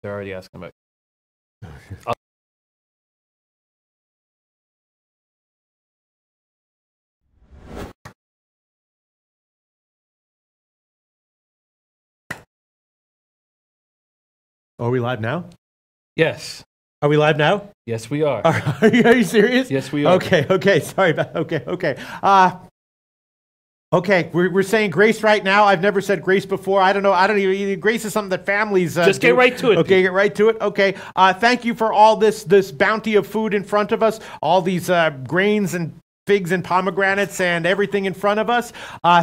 They're already asking about. Are we live now? Yes. Are we live now? Yes, we are. Are you serious? Yes, we are. Okay. Sorry about. Okay. Okay, we're saying grace right now. I've never said grace before. I don't know. I don't even. Grace is something that families just do. get right to it. Okay, get right to it. Okay. Thank you for all this bounty of food in front of us. All these grains and figs and pomegranates and everything in front of us.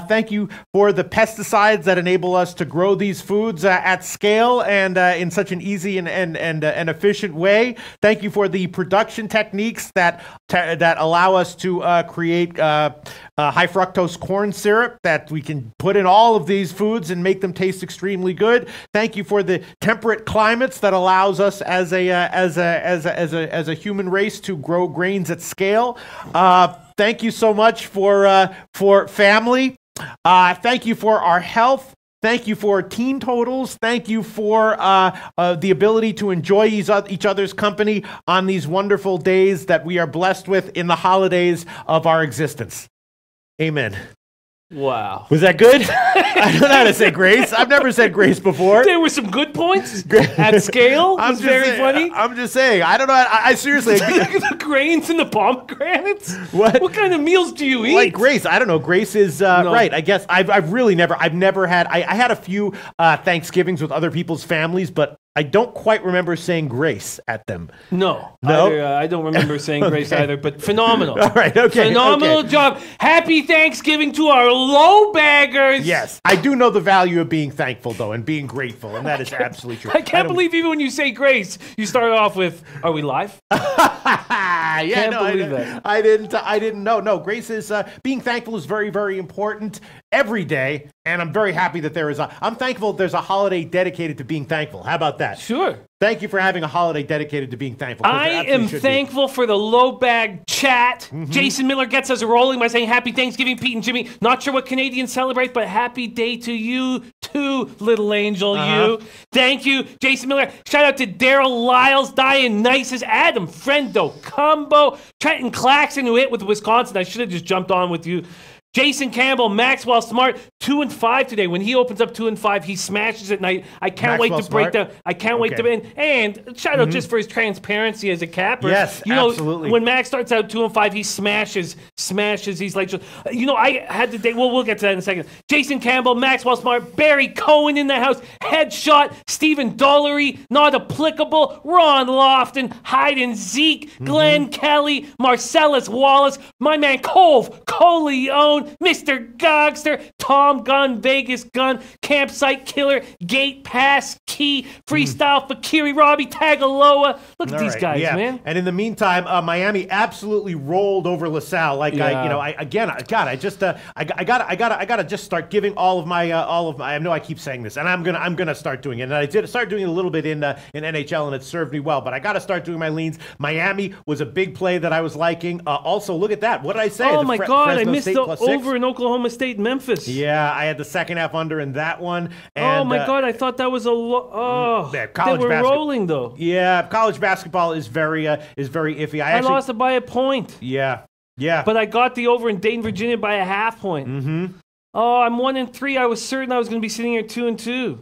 Thank you for the pesticides that enable us to grow these foods at scale and in such an easy and efficient way. Thank you for the production techniques that allow us to create high fructose corn syrup that we can put in all of these foods and make them taste extremely good. Thank you for the temperate climates that allows us as a human race to grow grains at scale. Thank you so much for family. Thank you for our health. Thank you for team totals. Thank you for the ability to enjoy each other's company on these wonderful days that we are blessed with in the holidays of our existence. Amen. Wow. Was that good? I don't know how to say grace. I've never said grace before. There were some good points at scale. Was very funny. I'm just saying. I don't know. I seriously. The grains and the pomegranates? What kind of meals do you eat? Like grace. I don't know. Grace is right. I guess I've really never. I've never had. I had a few Thanksgivings with other people's families, but I don't quite remember saying grace at them. No. No? I don't remember saying grace either, but phenomenal. All right, okay. Phenomenal job. Happy Thanksgiving to our low baggers. Yes. I do know the value of being thankful, though, and being grateful, and that is absolutely true. I can't believe even when you say grace, you start off with, are we live? I didn't know. No, grace is, being thankful is very, very important every day, and I'm very happy that I'm thankful there's a holiday dedicated to being thankful. How about that? Sure. Thank you for having a holiday dedicated to being thankful. I am thankful for the low bag chat. Mm-hmm. Jason Miller gets us rolling by saying happy Thanksgiving, Pete and Jimmy. Not sure what Canadians celebrate, but happy day to you too, little angel you. Thank you, Jason Miller. Shout out to Daryl Lyles, Dionysus, Adam, Friendo, Cumbo, Trenton Claxton, who hit with Wisconsin. I should have just jumped on with you. Jason Campbell, Maxwell Smart, 2-5 today. When he opens up 2-5, he smashes at night. I can't wait to break down. I can't wait to win. And shout out just for his transparency as a capper. Yes, absolutely. When Max starts out 2-5, he smashes. He's like, I had to. We'll get to that in a second. Jason Campbell, Maxwell Smart, Barry Cohen in the house, Headshot, Stephen Dollery, Not Applicable, Ron Lofton, Hyde and Zeke, Glenn Kelly, Marcellus Wallace, my man Cove, Coleone, Mr. Gogster, Tom Gunn, Vegas Gun, Campsite Killer, Gate Pass, Key, Freestyle Fakiri, Robbie Tagaloa. Look at these guys, man. And in the meantime, Miami absolutely rolled over LaSalle. I gotta just start giving all of my. I know I keep saying this, and I'm gonna start doing it. And I did start doing it a little bit in NHL, and it served me well. But I gotta start doing my leans. Miami was a big play that I was liking. Also, look at that. What did I say? Oh my God, Fresno I missed State the over in Oklahoma State, Memphis. Yeah, I had the second half under in that one. And, oh my God, I thought that was a they were rolling though. Yeah, college basketball is very iffy. I lost it by a point. Yeah. But I got the over in Dayton, Virginia by a half point. Oh, I'm 1-3. I was certain I was going to be sitting here 2-2.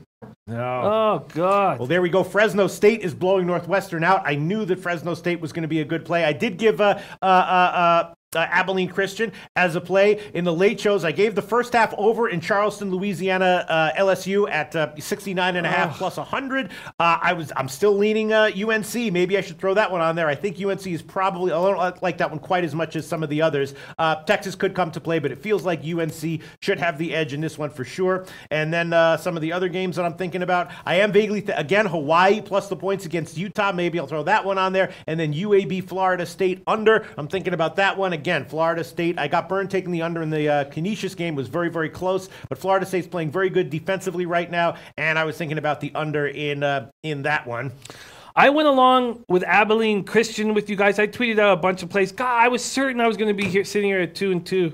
No. Oh, God. Well, there we go. Fresno State is blowing Northwestern out. I knew that Fresno State was going to be a good play. I did give Abilene Christian as a play in the late shows. I gave the first half over in Charleston, Louisiana, LSU at 69.5 plus 100. I'm still leaning UNC. Maybe I should throw that one on there. I think UNC is probably, I don't like that one quite as much as some of the others. Texas could come to play, but it feels like UNC should have the edge in this one for sure. And then some of the other games that I'm thinking about, I am vaguely, again, Hawaii plus the points against Utah. Maybe I'll throw that one on there. And then UAB, Florida State under. I'm thinking about that one. Again, Florida State. I got burned taking the under in the Canisius game. It was very, very close. But Florida State's playing very good defensively right now. And I was thinking about the under in that one. I went along with Abilene Christian with you guys. I tweeted out a bunch of plays. God, I was certain I was going to be here sitting here at 2-2.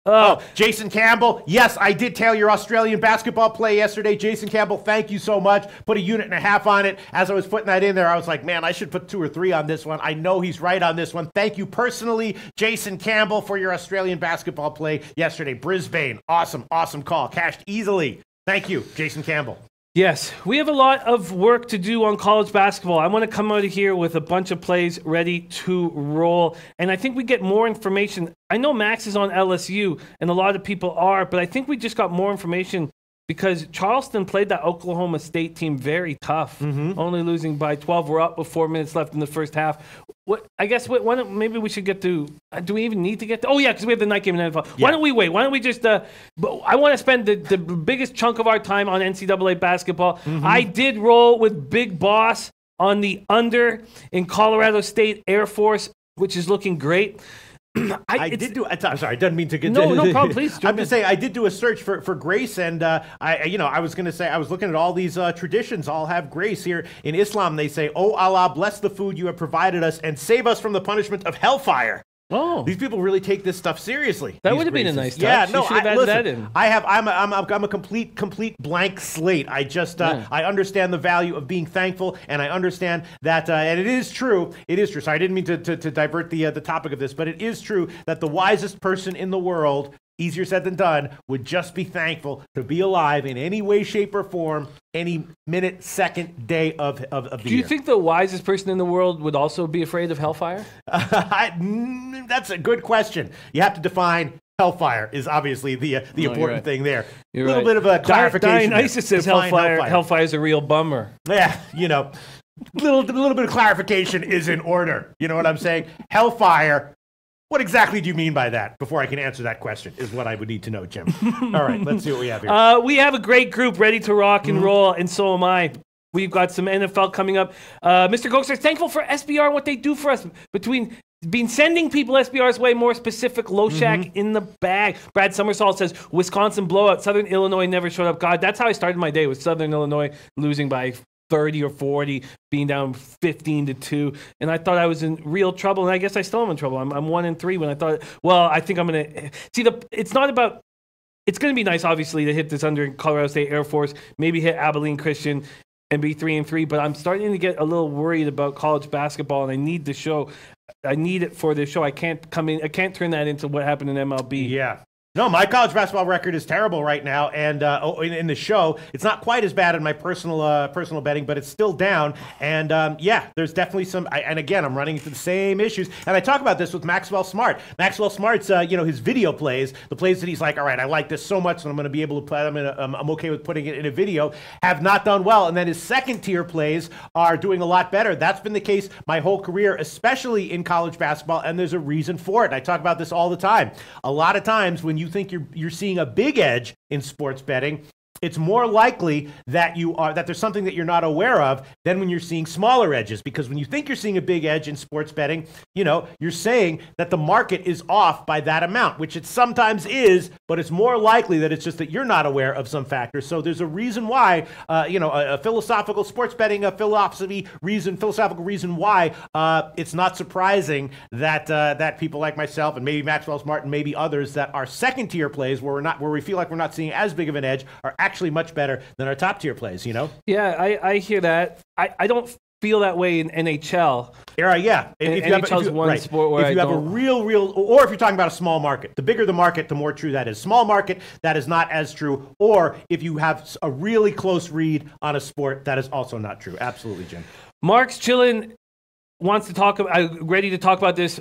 Oh, Jason Campbell. Yes, I did tail your Australian basketball play yesterday. Jason Campbell, thank you so much. Put a unit and a half on it. As I was putting that in there, I was like, man, I should put 2 or 3 on this one. I know he's right on this one. Thank you personally, Jason Campbell, for your Australian basketball play yesterday. Brisbane, awesome call. Cashed easily. Thank you, Jason Campbell. Yes, we have a lot of work to do on college basketball. I want to come out of here with a bunch of plays ready to roll. And I think we get more information. I know Max is on LSU, and a lot of people are, but I think we just got more information because Charleston played that Oklahoma State team very tough, only losing by 12. We're up with 4 minutes left in the first half. Maybe we should get to. Do we even need to get to? Oh yeah, because we have the night game in the NFL. Yeah. Why don't we wait? Why don't we just? I want to spend the biggest chunk of our time on NCAA basketball. I did roll with Big Boss on the under in Colorado State Air Force, which is looking great. I'm sorry, I didn't mean to get no problem. Please, I'm just saying I did do a search for grace, and I was going to say I was looking at all these traditions all have grace here in Islam. They say, "Oh Allah, bless the food you have provided us and save us from the punishment of hellfire." Oh, these people really take this stuff seriously. That would have been a nice touch. Yeah, no, I'm a complete blank slate. I just I understand the value of being thankful, and I understand that, and it is true. It is true. So I didn't mean to divert the topic of this, but it is true that the wisest person in the world, easier said than done, would just be thankful to be alive in any way, shape, or form, any minute, second, day of the year. Do you think the wisest person in the world would also be afraid of hellfire? That's a good question. You have to define hellfire is obviously the important thing there. A little bit of a clarification. Dionysus says hellfire is a real bummer. Yeah, little bit of clarification is in order. You know what I'm saying? Hellfire. What exactly do you mean by that? Before I can answer that question, is what I would need to know, Jim. All right, let's see what we have here. We have a great group ready to rock and roll, and so am I. We've got some NFL coming up. Mr. Gokster is thankful for SBR and what they do for us between sending people SBR's way, more specific, Loshak in the bag. Brad Summersall says, Wisconsin blowout. Southern Illinois never showed up. God, that's how I started my day, with Southern Illinois losing by 30 or 40, being down 15-2, and I thought I was in real trouble, and I guess I still am in trouble. I'm 1-3 when I thought, I think I'm going to see it's not about. It's going to be nice, obviously, to hit this under Colorado State Air Force, maybe hit Abilene Christian and be 3-3, but I'm starting to get a little worried about college basketball, and I need the show. I need it for this show. I can't turn that into what happened in MLB. Yeah. No, my college basketball record is terrible right now, and in the show, it's not quite as bad in my personal betting, but it's still down. And there's definitely some. And again, I'm running into the same issues. And I talk about this with Maxwell Smart. Maxwell Smart's, his video plays, the plays that he's like, all right, I like this so much, and I'm going to be able to play them. I'm okay with putting it in a video. Have not done well, and then his second tier plays are doing a lot better. That's been the case my whole career, especially in college basketball, and there's a reason for it. I talk about this all the time. A lot of times when you think you're seeing a big edge in sports betting, it's more likely that there's something that you're not aware of than when you're seeing smaller edges. Because when you think you're seeing a big edge in sports betting, you're saying that the market is off by that amount, which it sometimes is, but it's more likely that it's just that you're not aware of some factors. So there's a reason why, a philosophical sports betting, philosophical reason why it's not surprising that people like myself and maybe Maxwell Smart and maybe others that are second tier plays where we feel like we're not seeing as big of an edge are actually much better than our top tier plays, Yeah, I hear that. I don't feel that way in NHL. Yeah. NHL's one sport where if you have a real, or if you're talking about a small market, the bigger the market, the more true that is. Small market, that is not as true. Or if you have a really close read on a sport, that is also not true. Absolutely, Jim. Mark's chillin' wants to talk about, ready to talk about this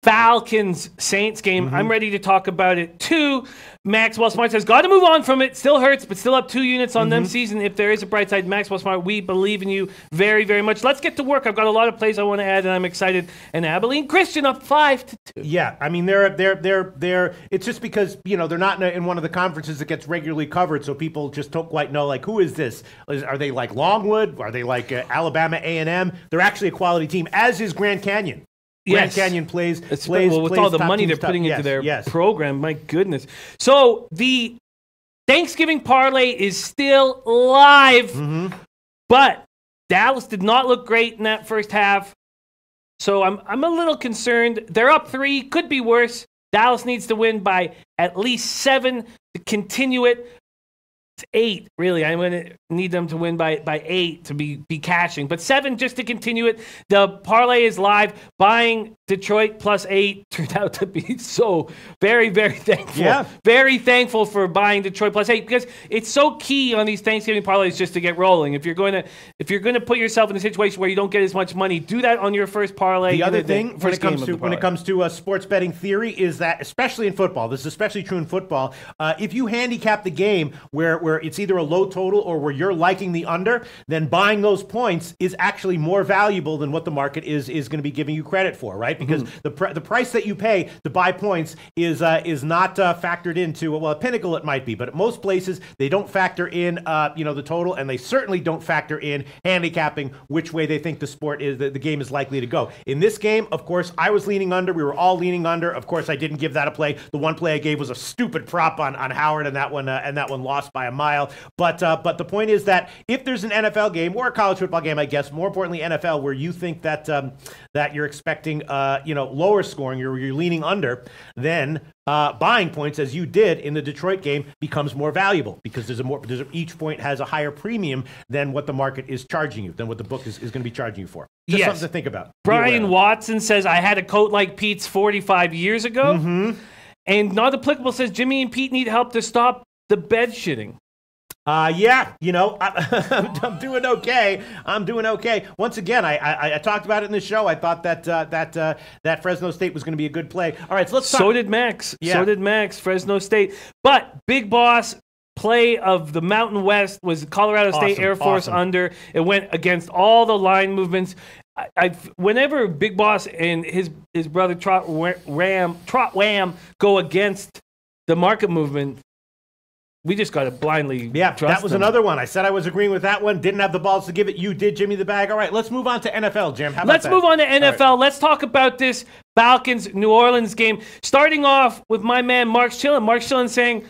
Falcons Saints game. I'm ready to talk about it too. Maxwell Smart says, got to move on from it. Still hurts, but still up 2 units on them season. If there is a bright side, Maxwell Smart, we believe in you very, very much. Let's get to work. I've got a lot of plays I want to add, and I'm excited. And Abilene Christian up 5-2. Yeah, I mean they're. It's just because they're not in one of the conferences that gets regularly covered, so people just don't quite know who is this? Are they like Longwood? Are they like Alabama A&M? They're actually a quality team, as is Grand Canyon. Grand Canyon plays with all the money they're putting into their program. My goodness. So the Thanksgiving parlay is still live, but Dallas did not look great in that first half. So I'm a little concerned. They're up 3, could be worse. Dallas needs to win by at least 7 to continue it. 8, really. I'm going to need them to win by 8 to be cashing. But 7 just to continue it. The parlay is live. Buying Detroit plus 8 turned out to be so very, very thankful. Yeah. Very thankful for buying Detroit plus 8 because it's so key on these Thanksgiving parlays just to get rolling. If you're going to put yourself in a situation where you don't get as much money, do that on your first parlay. The other thing when it comes to sports betting theory is that, especially in football, this is especially true in football, if you handicap the game where it's either a low total or where you're liking the under, then buying those points is actually more valuable than what the market is going to be giving you credit for, right? Because the price that you pay to buy points is not factored into, well, at Pinnacle it might be, but at most places they don't factor in the total, and they certainly don't factor in handicapping which way they think the game is likely to go. In this game, of course, I was leaning under. We were all leaning under. Of course, I didn't give that a play. The one play I gave was a stupid prop on Howard, and that one lost by a mile. But the point is that if there's an NFL game or a college football game, I guess more importantly NFL, where you think that that you're expecting lower scoring, you're leaning under, then buying points, as you did in the Detroit game, becomes more valuable because each point has a higher premium than what the market is charging you, than what the book is going to be charging you for. Just something to think about. Brian Watson says, I had a coat like Pete's 45 years ago. And Not Applicable says, Jimmy and Pete need help to stop the bed shitting. I'm doing okay. I'm doing okay. Once again, I talked about it in the show. I thought that Fresno State was going to be a good play. All right, so let's talk. So did Max. Yeah. So did Max, Fresno State. But Big Boss play of the Mountain West was Colorado State Air Force under. It went against all the line movements. Whenever Big Boss and his brother Trot Wham go against the market movement, we just got to blindly trust that was them. Another one. I said I was agreeing with that one. Didn't have the balls to give it. You did, Jimmy the Bag. All right, let's move on to NFL, Jim. How about Let's move on to NFL. Right. Let's talk about this Falcons-New Orleans game. Starting off with my man Mark Schillen. Mark Schillen saying,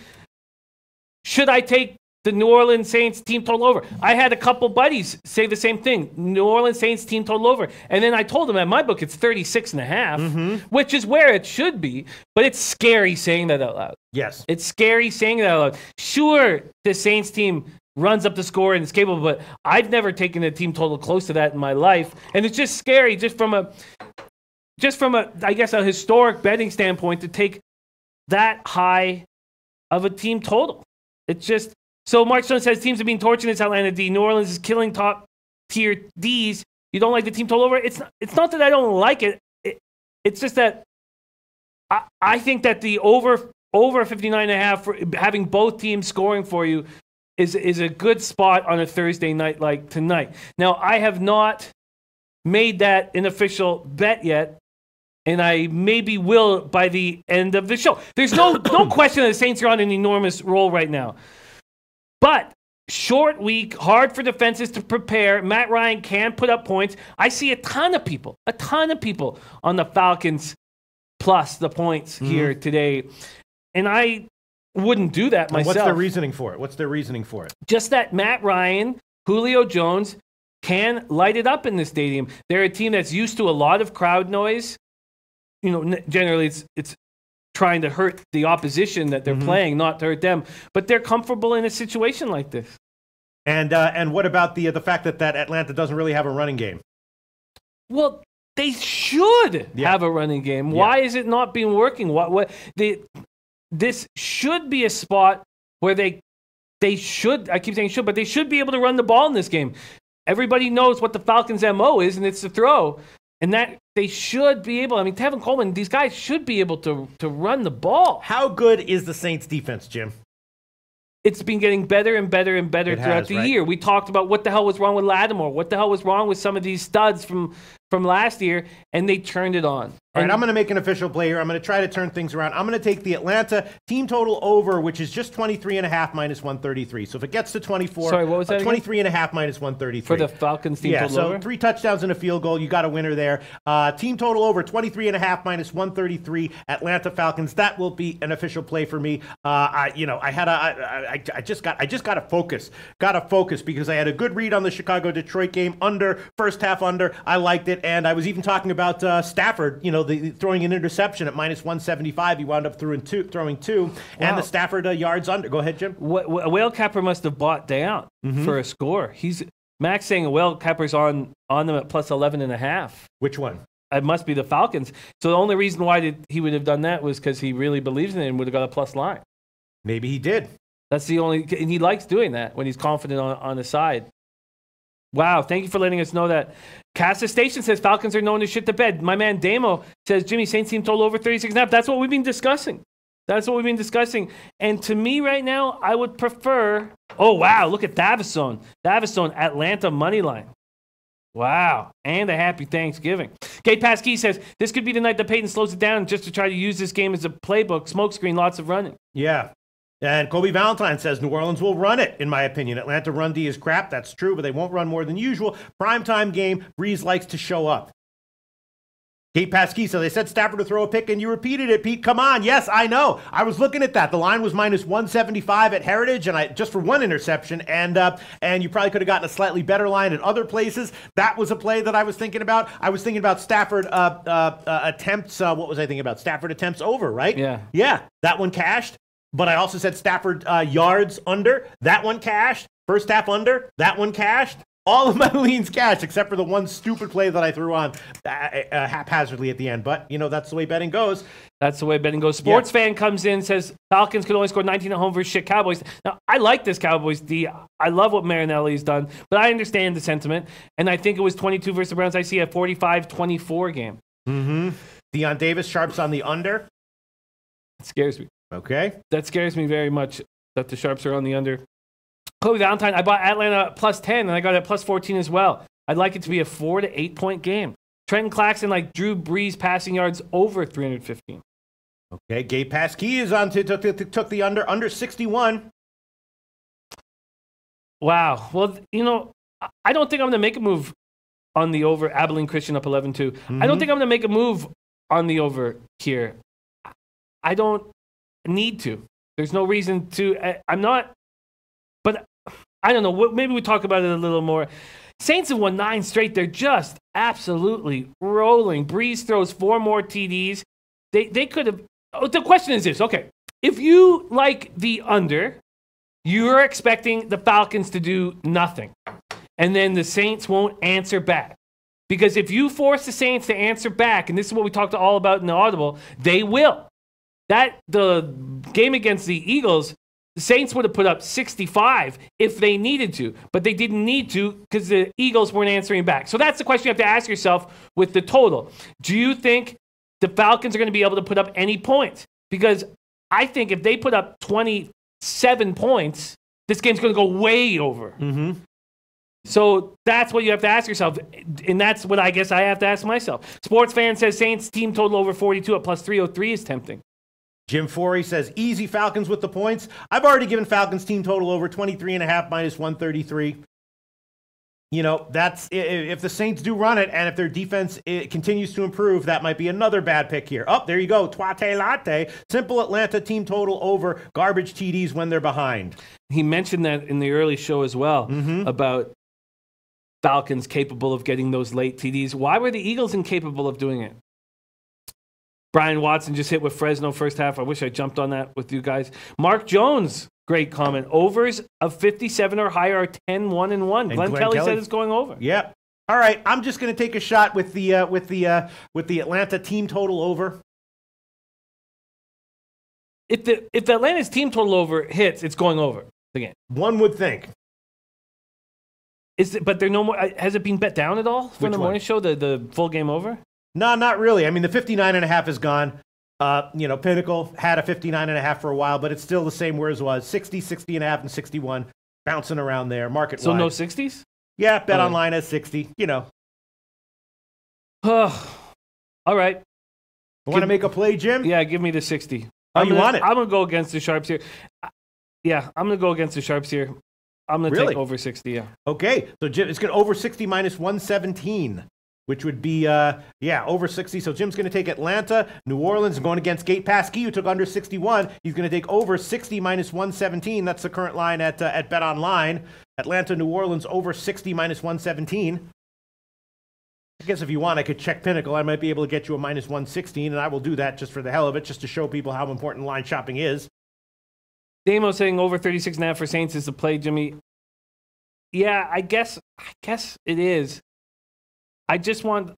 should I take the New Orleans Saints team total over? I had a couple buddies say the same thing. New Orleans Saints team total over. And then I told them at my book it's 36.5, which is where it should be. But it's scary saying that out loud. Yes. It's scary saying that out loud. Sure, the Saints team runs up the score and is capable, but I've never taken a team total close to that in my life. And it's just scary just from a I guess a historic betting standpoint to take that high of a team total. It's just so Mark Stone says teams are being tortured in Atlanta-D. New Orleans is killing top-tier Ds. You don't like the team total over? It's not that I don't like it. It's just that I think that the over 59.5 for having both teams scoring for you is a good spot on a Thursday night like tonight. Now, I have not made that an official bet yet, and I maybe will by the end of the show. There's no question that the Saints are on an enormous roll right now. But short week, hard for defenses to prepare. Matt Ryan can put up points. I see a ton of people on the Falcons plus the points here today. And I wouldn't do that myself. What's their reasoning for it? Just that Matt Ryan, Julio Jones can light it up in the stadium. They're a team that's used to a lot of crowd noise. Generally it's trying to hurt the opposition that they're playing, not to hurt them. But they're comfortable in a situation like this. And what about the fact that Atlanta doesn't really have a running game? Well, they should have a running game. Why is it not being working? This should be a spot where they should, I keep saying should, but they should be able to run the ball in this game. Everybody knows what the Falcons' MO is, and it's to throw. And that they should be able, Tevin Coleman, these guys should be able to run the ball. How good is the Saints defense, Jim? It's been getting better and better and better throughout the year. We talked about what the hell was wrong with Lattimore, what the hell was wrong with some of these studs from last year, and they turned it on. All right, I'm going to make an official play here. I'm going to try to turn things around. I'm going to take the Atlanta team total over, which is just 23.5 minus 133. So if it gets to 24, sorry, what was that? 23.5 minus 133 for the Falcons team total over. So 3 touchdowns and a field goal. You got a winner there. Team total over 23.5 minus 133. Atlanta Falcons. That will be an official play for me. I just got to focus. Got to focus because I had a good read on the Chicago Detroit game under first half under. I liked it. it, and I was even talking about Stafford, the throwing an interception at minus 175. He wound up throwing two, and the Stafford yards under. Go ahead, Jim. A whale capper must have bought down for a score. Max saying a whale capper's on them at plus 11.5. Which one? It must be the Falcons. So the only reason why he would have done that was because he really believes in it and would have got a plus line. Maybe he did. That's the only, and he likes doing that when he's confident on the side. Wow, thank you for letting us know that. Casa Station says Falcons are known to shit the bed. My man Damo says Jimmy, Saints team total over 36.5. That's what we've been discussing. And to me right now, I would prefer, oh wow, look at Davison. Atlanta money line. Wow. And a happy Thanksgiving. Gate Pasquis says, this could be the night that Peyton slows it down just to try to use this game as a playbook. Smokescreen, lots of running. Yeah. And Kobe Valentine says, New Orleans will run it, in my opinion. Atlanta run D is crap. That's true, but they won't run more than usual. Primetime game, Breeze likes to show up. Gate Pasquis, so they said Stafford to throw a pick, and you repeated it, Pete. Come on. Yes, I know. I was looking at that. The line was minus 175 at Heritage, and just for one interception, and you probably could have gotten a slightly better line at other places. That was a play that I was thinking about. I was thinking about Stafford attempts. What was I thinking about? Stafford attempts over, right? Yeah. Yeah, that one cashed. But I also said Stafford yards under. That one cashed. First half under. That one cashed. All of my leans cashed except for the one stupid play that I threw on haphazardly at the end. But, that's the way betting goes. Sports fan comes in, says Falcons could only score 19 at home versus shit Cowboys. Now, I like this Cowboys D. I love what Marinelli's done, but I understand the sentiment. And I think it was 22 versus the Browns. I see a 45-24 game. Mm-hmm. Deion Davis, Sharps on the under. It scares me. Okay. That scares me very much that the Sharps are on the under. Kobe Valentine, I bought Atlanta plus 10, and I got it at plus 14 as well. I'd like it to be a 4 to 8 point game. Trenton Claxton, like Drew Brees passing yards over 315. Okay, Gabe Pasquis is on took the under 61. Wow. Well, I don't think I'm going to make a move on the over. Abilene Christian up 11-2. Mm-hmm. I don't think I'm going to make a move on the over here. I don't need to. There's no reason to. I'm not. But I don't know. Maybe we talk about it a little more. Saints have won 9 straight. They're just absolutely rolling. Breeze throws 4 more TDs. They could have. Oh, the question is this. Okay. If you like the under, you're expecting the Falcons to do nothing. And then the Saints won't answer back. Because if you force the Saints to answer back, and this is what we talked all about in the Audible, they will. The game against the Eagles, the Saints would have put up 65 if they needed to, but they didn't need to because the Eagles weren't answering back. So that's the question you have to ask yourself with the total. Do you think the Falcons are going to be able to put up any points? Because I think if they put up 27 points, this game's going to go way over. Mm-hmm. So that's what you have to ask yourself, and that's what I guess I have to ask myself. Sports fan says Saints team total over 42 at plus 303 is tempting. Jim Forey says, easy Falcons with the points. I've already given Falcons team total over 23.5 minus 133. That's if the Saints do run it and if their defense continues to improve, that might be another bad pick here. Oh, there you go. Tuate latte. Simple Atlanta team total over garbage TDs when they're behind. He mentioned that in the early show as well about Falcons capable of getting those late TDs. Why were the Eagles incapable of doing it? Brian Watson just hit with Fresno first half. I wish I jumped on that with you guys. Mark Jones, great comment. Overs of 57 or higher are 10-1-1. Glenn Kelly said it's going over. Yep. All right, I'm just going to take a shot with the Atlanta team total over. If the Atlanta's team total over hits, it's going over the game. One would think. But there no more. Has it been bet down at all from the morning show? The full game over? No, not really. I mean, the 59.5 is gone. Pinnacle had a 59.5 for a while, but it's still the same where it was 60, 60.5, and 61, bouncing around there. Market so wide. No 60s? Yeah, bet online has 60. All right. Want to make a play, Jim? Yeah, give me the 60. You want it? I'm going to go against the Sharps here. Yeah, I'm going to go against the Sharps here. I'm going to take over 60, yeah. Okay, so Jim, it's going to over 60 minus 117, which would be, over 60. So Jim's going to take Atlanta, New Orleans, going against Gate Pasquis, who took under 61. He's going to take over 60 minus 117. That's the current line at Bet Online. Atlanta, New Orleans, over 60 minus 117. I guess if you want, I could check Pinnacle. I might be able to get you a minus 116, and I will do that just for the hell of it, just to show people how important line shopping is. Damo saying over 36.5 for Saints is the play, Jimmy. Yeah, I guess it is. I just want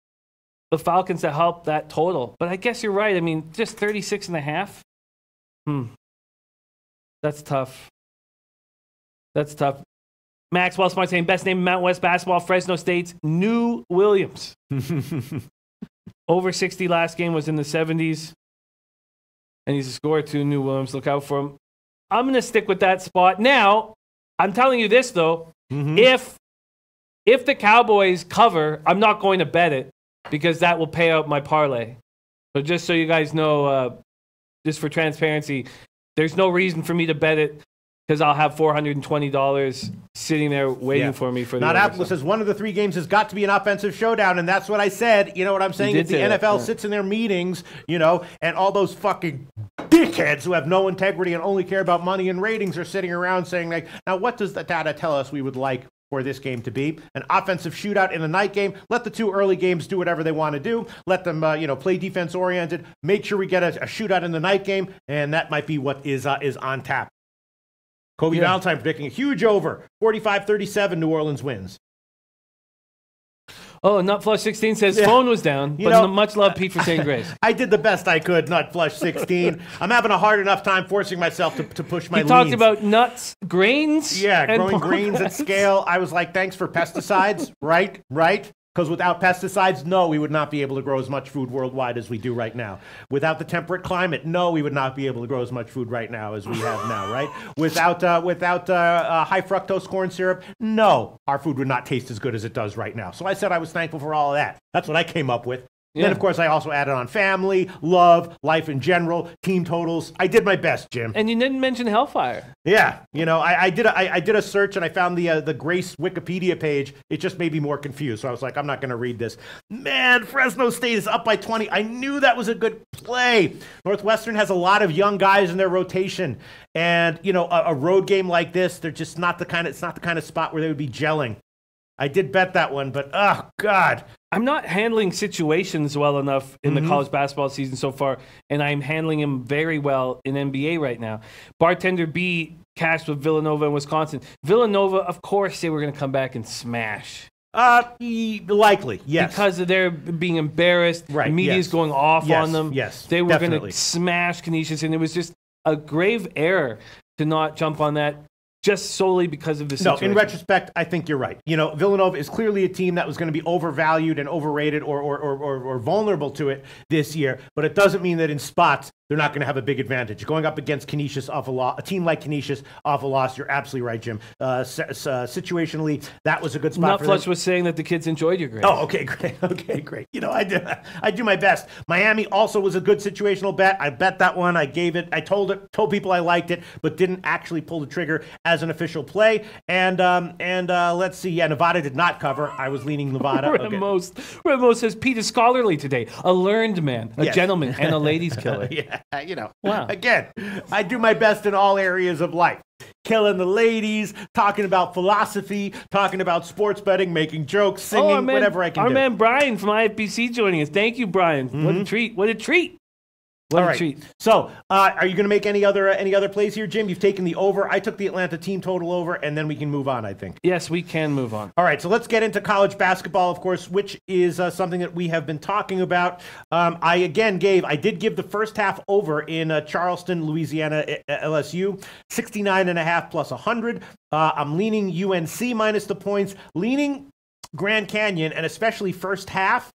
the Falcons to help that total. But I guess you're right. I mean, just 36.5? That's tough. That's tough. Maxwell Smart saying best name in Mountain West basketball, Fresno State's New Williams. Over 60 last game was in the 70s. And he's a scorer too, New Williams. Look out for him. I'm going to stick with that spot. Now, I'm telling you this, though. If the Cowboys cover, I'm not going to bet it because that will pay out my parlay. So just so you guys know, just for transparency, there's no reason for me to bet it because I'll have $420 sitting there waiting for me for the Not says one of the three games has got to be an offensive showdown, and that's what I said. You know what I'm saying? If the NFL sits in their meetings, and all those fucking dickheads who have no integrity and only care about money and ratings are sitting around saying, like, now what does the data tell us we would like for this game to be? An offensive shootout in a night game. Let the two early games do whatever they want to do. Let them, play defense-oriented. Make sure we get a shootout in the night game, and that might be what is on tap. Kobe Valentine predicting a huge over. 45-37, New Orleans wins. Oh, Nut Flush 16 says phone was down, but much love, Pete, for saying grace. I did the best I could, Nut Flush 16. I'm having a hard enough time forcing myself to push my leans. He talked about nuts, grains. Yeah, growing grains at scale. I was like, thanks for pesticides, right? Because without pesticides, no, we would not be able to grow as much food worldwide as we do right now. Without the temperate climate, no, we would not be able to grow as much food right now as we have now, right? Without high fructose corn syrup, no, our food would not taste as good as it does right now. So I said I was thankful for all of that. That's what I came up with. Yeah. Then, of course, I also added on family, love, life in general, team totals. I did my best, Jim. And you didn't mention Hellfire. Yeah, I did a search and I found the Grace Wikipedia page. It just made me more confused. So I was like, I'm not going to read this. Man, Fresno State is up by 20. I knew that was a good play. Northwestern has a lot of young guys in their rotation, and a road game like this, they're just not the kind of spot where they would be gelling. I did bet that one, but oh God. I'm not handling situations well enough in the college basketball season so far, and I'm handling them very well in NBA right now. Bartender B cashed with Villanova and Wisconsin. Villanova, of course, they were going to come back and smash. Likely, yes. Because of their being embarrassed, right? Media's going off on them. Yes, they were going to smash Canisius, and it was just a grave error to not jump on that. Just solely because of the situation. No, in retrospect, I think you're right. Villanova is clearly a team that was going to be overvalued and overrated or vulnerable to it this year, but it doesn't mean that in spots they're not going to have a big advantage. Going up against Canisius off a team like Canisius off a loss, you're absolutely right, Jim. Situationally, that was a good spot for them. Nutflush was saying that the kids enjoyed your grade. Oh, okay, great. Okay, great. I do my best. Miami also was a good situational bet. I bet that one. I gave it. I told people I liked it, but didn't actually pull the trigger as an official play. And let's see. Yeah, Nevada did not cover. I was leaning Nevada. Remo says Pete is scholarly today. A learned man, a gentleman, and a ladies killer. Yeah. Wow. Again, I do my best in all areas of life. Killing the ladies, talking about philosophy, talking about sports betting, making jokes, singing, whatever I can do. Our man Brian from IFBC joining us. Thank you, Brian. What a treat. What a treat. What a treat. So, are you going to make any other plays here, Jim? You've taken the over. I took the Atlanta team total over, and then we can move on, I think. Yes, we can move on. All right, so let's get into college basketball, of course, which is something that we have been talking about. I did give the first half over in Charleston, Louisiana, LSU, 69.5 plus 100. I'm leaning UNC minus the points, leaning Grand Canyon, and especially first half.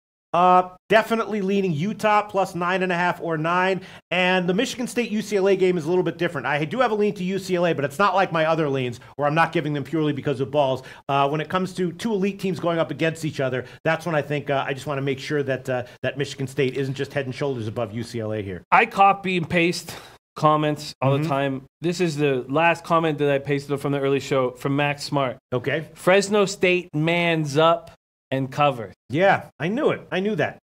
Definitely leaning Utah plus 9.5 or 9. And the Michigan State UCLA game is a little bit different. I do have a lean to UCLA, but it's not like my other leans where I'm not giving them purely because of balls. When it comes to two elite teams going up against each other, that's when I think I just want to make sure that Michigan State isn't just head and shoulders above UCLA here. I copy and paste comments all the time. This is the last comment that I pasted from the early show from Max Smart. Okay. Fresno State mans up and covers. Yeah, I knew it. I knew that.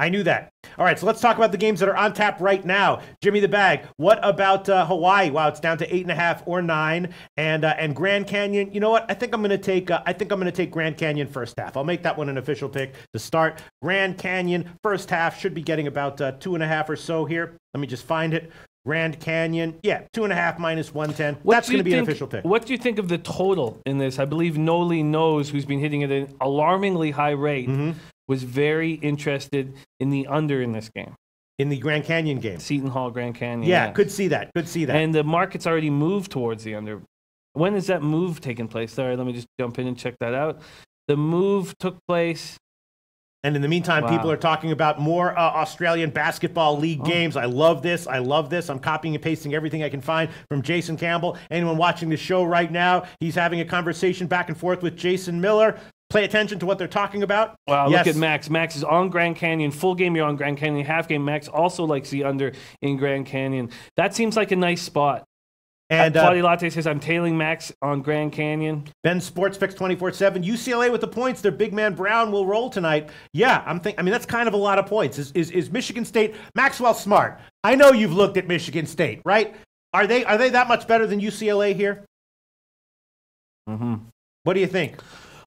I knew that. All right, so let's talk about the games that are on tap right now. Jimmy the Bag. What about Hawaii? Wow, it's down to 8.5 or 9, and Grand Canyon. You know what? I think I'm going to take Grand Canyon first half. I'll make that one an official pick to start. Grand Canyon first half should be getting about 2.5 or so here. Let me just find it. Grand Canyon, 2.5 minus 110. That's going to be an official pick. What do you think of the total in this? I believe Noli Knows, who's been hitting at an alarmingly high rate, was very interested in the under in this game. In the Grand Canyon game. Seton Hall, Grand Canyon. Yeah, could see that. And the market's already moved towards the under. When is that move taking place? Sorry, let me just jump in and check that out. The move took place. And in the meantime, people are talking about more Australian Basketball League games. I love this. I'm copying and pasting everything I can find from Jason Campbell. Anyone watching the show right now, he's having a conversation back and forth with Jason Miller. Pay attention to what they're talking about. Wow, yes. Look at Max. Max is on Grand Canyon. Full game, you're on Grand Canyon. Half game, Max also likes the under in Grand Canyon. That seems like a nice spot. And Claudia Latte says, I'm tailing Max on Grand Canyon. Ben Sportsfix 24/7. UCLA with the points. Their big man Brown will roll tonight. Yeah, I mean, that's kind of a lot of points. Is Michigan State, Maxwell Smart? I know you've looked at Michigan State, right? Are they that much better than UCLA here? What do you think?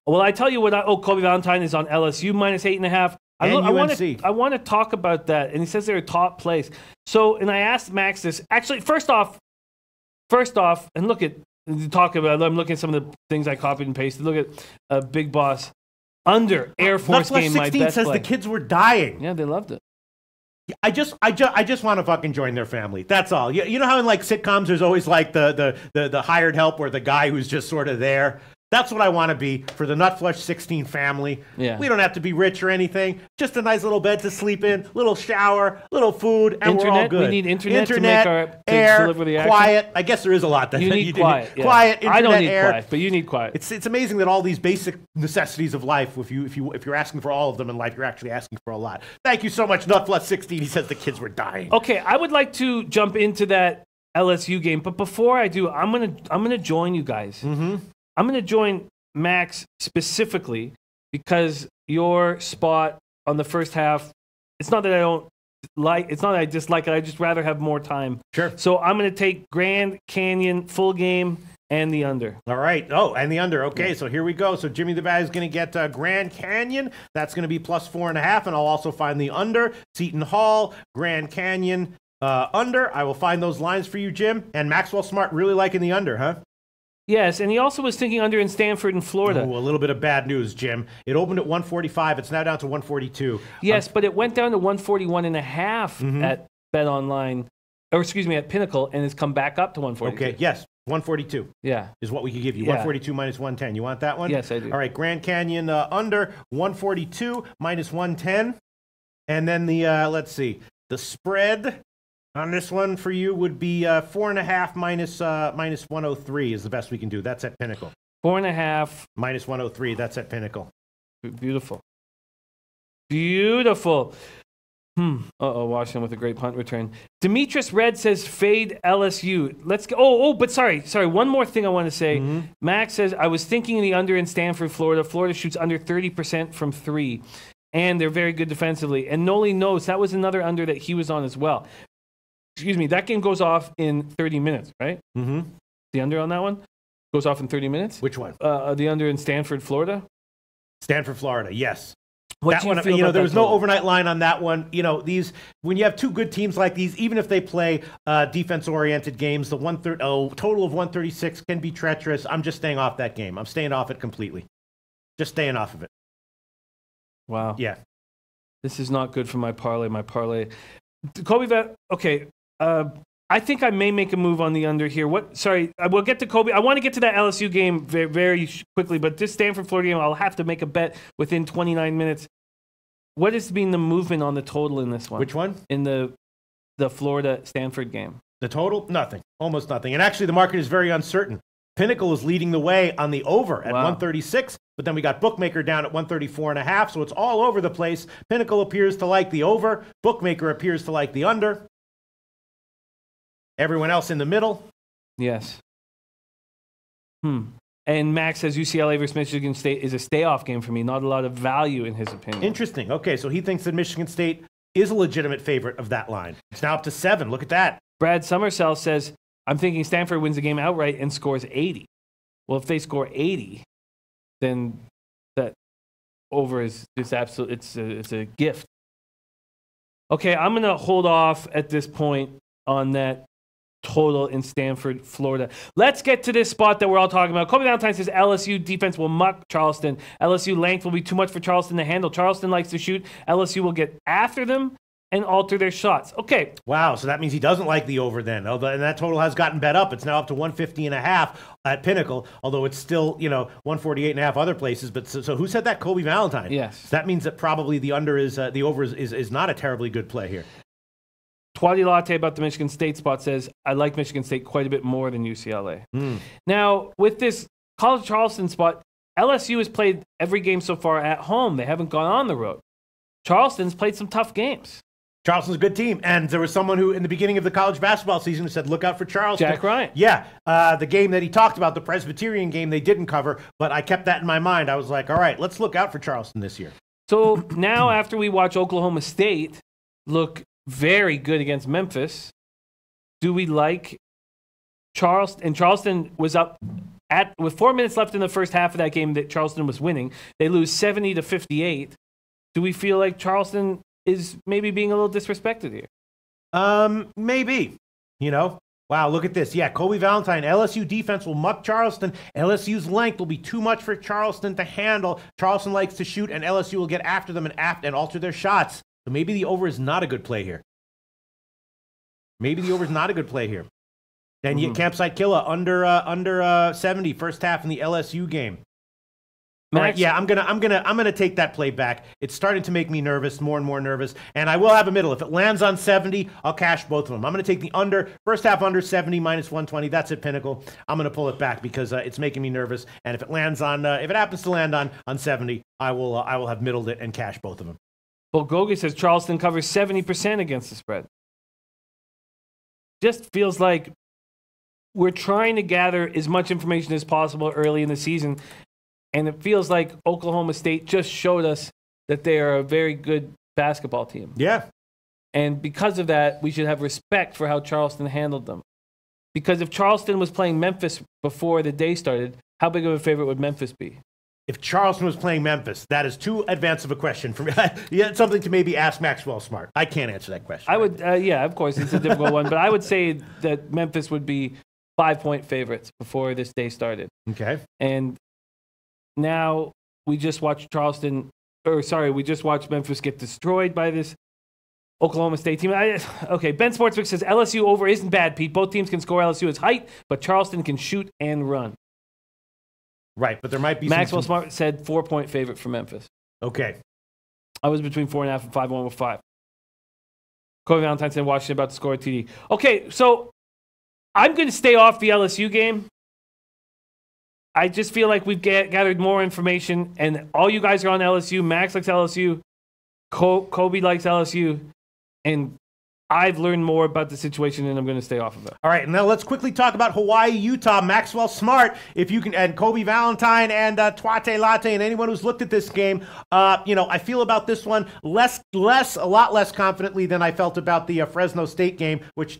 Well, I tell you what. Kobe Valentine is on LSU minus 8.5. I want to talk about that. And he says they're a top place. So, and I asked Max this. Actually, First off, and look at, I'm looking at some of the things I copied and pasted. Look at Big Boss. Under Air Force game, my best says play. The kids were dying. Yeah, they loved it. I just want to fucking join their family. That's all. You know how in like sitcoms there's always like the hired help or the guy who's just sort of there? That's what I want to be for the Nutflush 16 family. Yeah. We don't have to be rich or anything. Just a nice little bed to sleep in, little shower, little food, and we're all good. We need internet to make air, deliver the action. Quiet. I guess there is a lot that you need. Quiet. Yeah. Quiet. Internet, I don't need air. quiet, but you need quiet. It's amazing that all these basic necessities of life, if you're asking for all of them in life, you're actually asking for a lot. Thank you so much, Nutflush 16. He says the kids were dying. Okay, I would like to jump into that LSU game, but before I do, I'm gonna join you guys. I'm gonna join Max specifically because your spot on the first half, it's not that I dislike it, I just rather have more time. Sure. So I'm going to take Grand Canyon full game and the under. All right. Oh, and the under. Okay, so here we go. So Jimmy the Bag is going to get Grand Canyon. That's going to be plus 4.5, and I'll also find the under. Seton Hall, Grand Canyon, under. I will find those lines for you, Jim. And Maxwell Smart really liking the under, huh? Yes, and he also was thinking under in Stanford and Florida. Oh, a little bit of bad news, Jim. It opened at 145. It's now down to 142. Yes, but it went down to 141.5 at BetOnline, or excuse me, at Pinnacle, and it's come back up to 142. Okay, yes, 142. Yeah. Is what we could give you. 142 minus 110. You want that one? Yes, I do. All right, Grand Canyon under 142 minus 110. And then the, let's see, the spread on this one for you would be 4.5 minus 103 is the best we can do. That's at Pinnacle. 4.5 minus 103. That's at Pinnacle. Beautiful. Beautiful. Washington with a great punt return. Demetrius Red says fade LSU. Let's go. But sorry. One more thing I want to say. Max says I was thinking the under in Stanford, Florida. Florida shoots under 30% from 3, and they're very good defensively. And Noli knows that was another under that he was on as well. Excuse me, that game goes off in 30 minutes, right? The under on that one goes off in 30 minutes? Which one? The under in Stanford, Florida? Stanford, Florida, yes. What do you feel about there was no overnight line on that one. These, when you have two good teams like these, even if they play defense-oriented games, the total of 136 can be treacherous. I'm just staying off that game. I'm staying off it completely. Just staying off of it. Wow. Yeah. This is not good for my parlay. Kobe, okay. I think I may make a move on the under here. We'll get to Kobe. I want to get to that LSU game very, very quickly, but this Stanford, Florida game, I'll have to make a bet within 29 minutes. What has been the movement on the total in this one? Which one? In the Florida-Stanford game. The total? Nothing. Almost nothing. And actually, the market is very uncertain. Pinnacle is leading the way on the over at 136, but then we got Bookmaker down at 134.5, so it's all over the place. Pinnacle appears to like the over. Bookmaker appears to like the under. Everyone else in the middle. Yes. And Max says UCLA versus Michigan State is a stay-off game for me. Not a lot of value in his opinion. Interesting. Okay, so he thinks that Michigan State is a legitimate favorite of that line. It's now up to 7. Look at that. Brad Summersell says, I'm thinking Stanford wins the game outright and scores 80. Well, if they score 80, then that over is just absolute. It's a gift. Okay, I'm going to hold off at this point on that total in Stanford, Florida. Let's get to this spot that we're all talking about. Kobe Valentine says LSU defense will muck Charleston. LSU length will be too much for Charleston to handle. Charleston likes to shoot. LSU will get after them and alter their shots. Okay. Wow, so that means he doesn't like the over then. And that total has gotten bet up. It's now up to 150.5 at Pinnacle, although it's still, 148.5 other places. But so who said that? Kobe Valentine. Yes. So that means that probably the over is not a terribly good play here. Twatty Latte about the Michigan State spot says, I like Michigan State quite a bit more than UCLA. Now, with this College Charleston spot, LSU has played every game so far at home. They haven't gone on the road. Charleston's played some tough games. Charleston's a good team. And there was someone who, in the beginning of the college basketball season, said, look out for Charleston. Jack Ryan. Yeah. The game that he talked about, the Presbyterian game, they didn't cover, but I kept that in my mind. I was like, all right, let's look out for Charleston this year. So now after we watch Oklahoma State look very good against Memphis, do we like Charleston? And Charleston was up with 4 minutes left in the first half of that game that Charleston was winning. They lose 70-58. Do we feel like Charleston is maybe being a little disrespected here? Maybe. Wow, look at this. Yeah, Kobe Valentine, LSU defense will muck Charleston. LSU's length will be too much for Charleston to handle. Charleston likes to shoot, and LSU will get after them and alter their shots. So maybe the over is not a good play here. And yet Campsite Killer under 70 first half in the LSU game. All right, yeah, I'm gonna take that play back. It's starting to make me nervous, more and more nervous, and I will have a middle. If it lands on 70, I'll cash both of them. I'm gonna take the under, first half under 70 minus 120. That's at Pinnacle. I'm gonna pull it back because it's making me nervous. And if it lands on, if it happens to land on 70, I will have middled it and cash both of them. Bulgogi says Charleston covers 70% against the spread. Just feels like we're trying to gather as much information as possible early in the season. And it feels like Oklahoma State just showed us that they are a very good basketball team. Yeah. And because of that, we should have respect for how Charleston handled them. Because if Charleston was playing Memphis before the day started, how big of a favorite would Memphis be? If Charleston was playing Memphis, that is too advanced of a question for me. Yeah, something to maybe ask Maxwell Smart. I can't answer that question. I would, yeah, of course, it's a difficult one. But I would say that Memphis would be 5-point favorites before this day started. Okay. And now we just watched we just watched Memphis get destroyed by this Oklahoma State team. Okay, Ben Sportsbook says LSU over isn't bad, Pete. Both teams can score. LSU is height, but Charleston can shoot and run. Right, but there might be Maxwell Smart said 4-point favorite for Memphis. Okay. I was between 4.5 and 5. One with 5. Kobe Valentine said Washington about to score a TD. Okay, so I'm going to stay off the LSU game. I just feel like we've gathered more information, and all you guys are on LSU. Max likes LSU. Kobe likes LSU. And I've learned more about the situation, and I'm going to stay off of it. All right, now let's quickly talk about Hawaii, Utah. Maxwell Smart, if you can, and Kobe Valentine and Twate Latte, and anyone who's looked at this game, I feel about this one a lot less confidently than I felt about the Fresno State game, which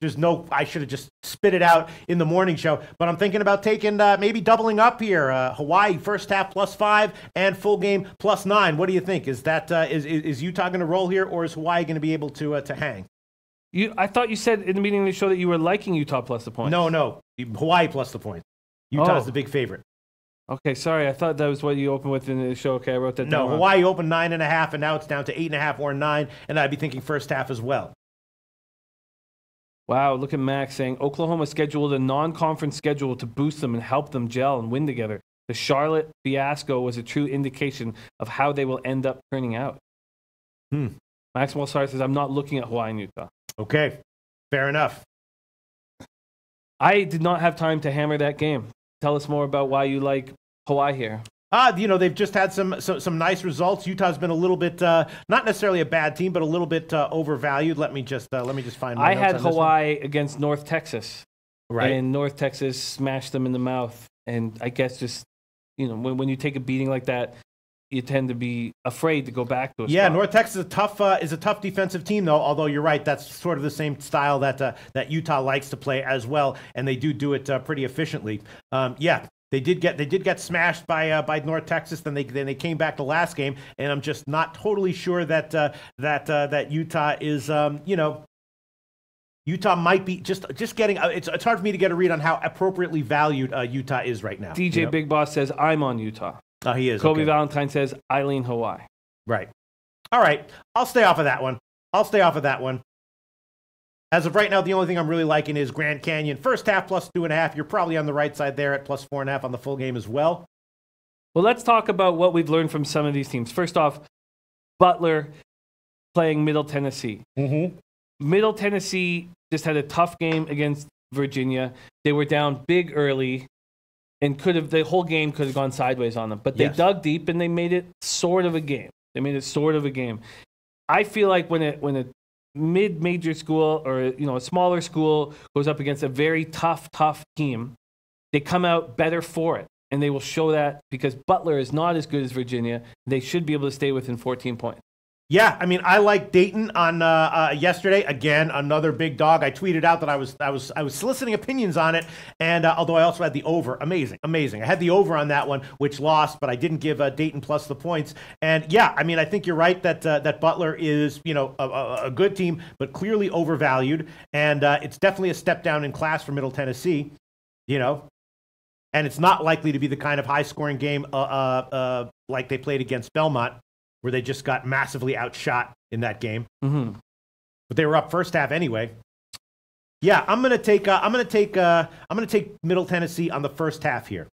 I should have just spit it out in the morning show. But I'm thinking about taking maybe doubling up here. Hawaii first half +5 and full game +9. What do you think? Is that is Utah going to roll here, or is Hawaii going to be able to hang? I thought you said in the beginning of the show that you were liking Utah plus the points. No. Hawaii plus the points. Utah's the big favorite. Okay, sorry. I thought that was what you opened with in the show. Okay, I wrote that down. No, Hawaii opened 9.5, and now it's down to 8.5 or 9, and I'd be thinking first half as well. Wow, look at Max saying Oklahoma scheduled a non-conference schedule to boost them and help them gel and win together. The Charlotte fiasco was a true indication of how they will end up turning out. Maxwell Sarr says, I'm not looking at Hawaii and Utah. Okay, fair enough. I did not have time to hammer that game. Tell us more about why you like Hawaii here. They've just had some nice results. Utah's been a little bit, not necessarily a bad team, but a little bit overvalued. Let me just find my I notes had on Hawaii against North Texas. Right. And North Texas smashed them in the mouth. And I guess just when you take a beating like that, you tend to be afraid to go back to a Yeah, spot. North Texas is a tough defensive team, though. Although you're right, that's sort of the same style that Utah likes to play as well, and they do it pretty efficiently. Yeah, they did get smashed by North Texas. Then they came back the last game, and I'm just not totally sure that Utah is Utah might be just getting. It's hard for me to get a read on how appropriately valued Utah is right now. DJ Big Boss says I'm on Utah. Oh, he is. Kobe Okay. Valentine says I lean Hawaii. Right. All right. I'll stay off of that one. As of right now, the only thing I'm really liking is Grand Canyon. First half plus 2.5. You're probably on the right side there at plus 4.5 on the full game as well. Well, let's talk about what we've learned from some of these teams. First off, Butler playing Middle Tennessee. Mm-hmm. Middle Tennessee just had a tough game against Virginia. They were down big early. And the whole game could have gone sideways on them. But they dug deep and they made it sort of a game. I feel like when a mid-major school or a smaller school goes up against a very tough team, they come out better for it. And they will show that because Butler is not as good as Virginia. They should be able to stay within 14 points. Yeah, I mean, I like Dayton on yesterday. Again, another big dog. I tweeted out that I was soliciting opinions on it, and although I also had the over, amazing. I had the over on that one, which lost, but I didn't give Dayton plus the points. And yeah, I mean, I think you're right that Butler is a good team, but clearly overvalued, and it's definitely a step down in class for Middle Tennessee, and it's not likely to be the kind of high scoring game like they played against Belmont, where they just got massively outshot in that game. Mm-hmm. But they were up first half anyway. Yeah, I'm gonna take Middle Tennessee on the first half here.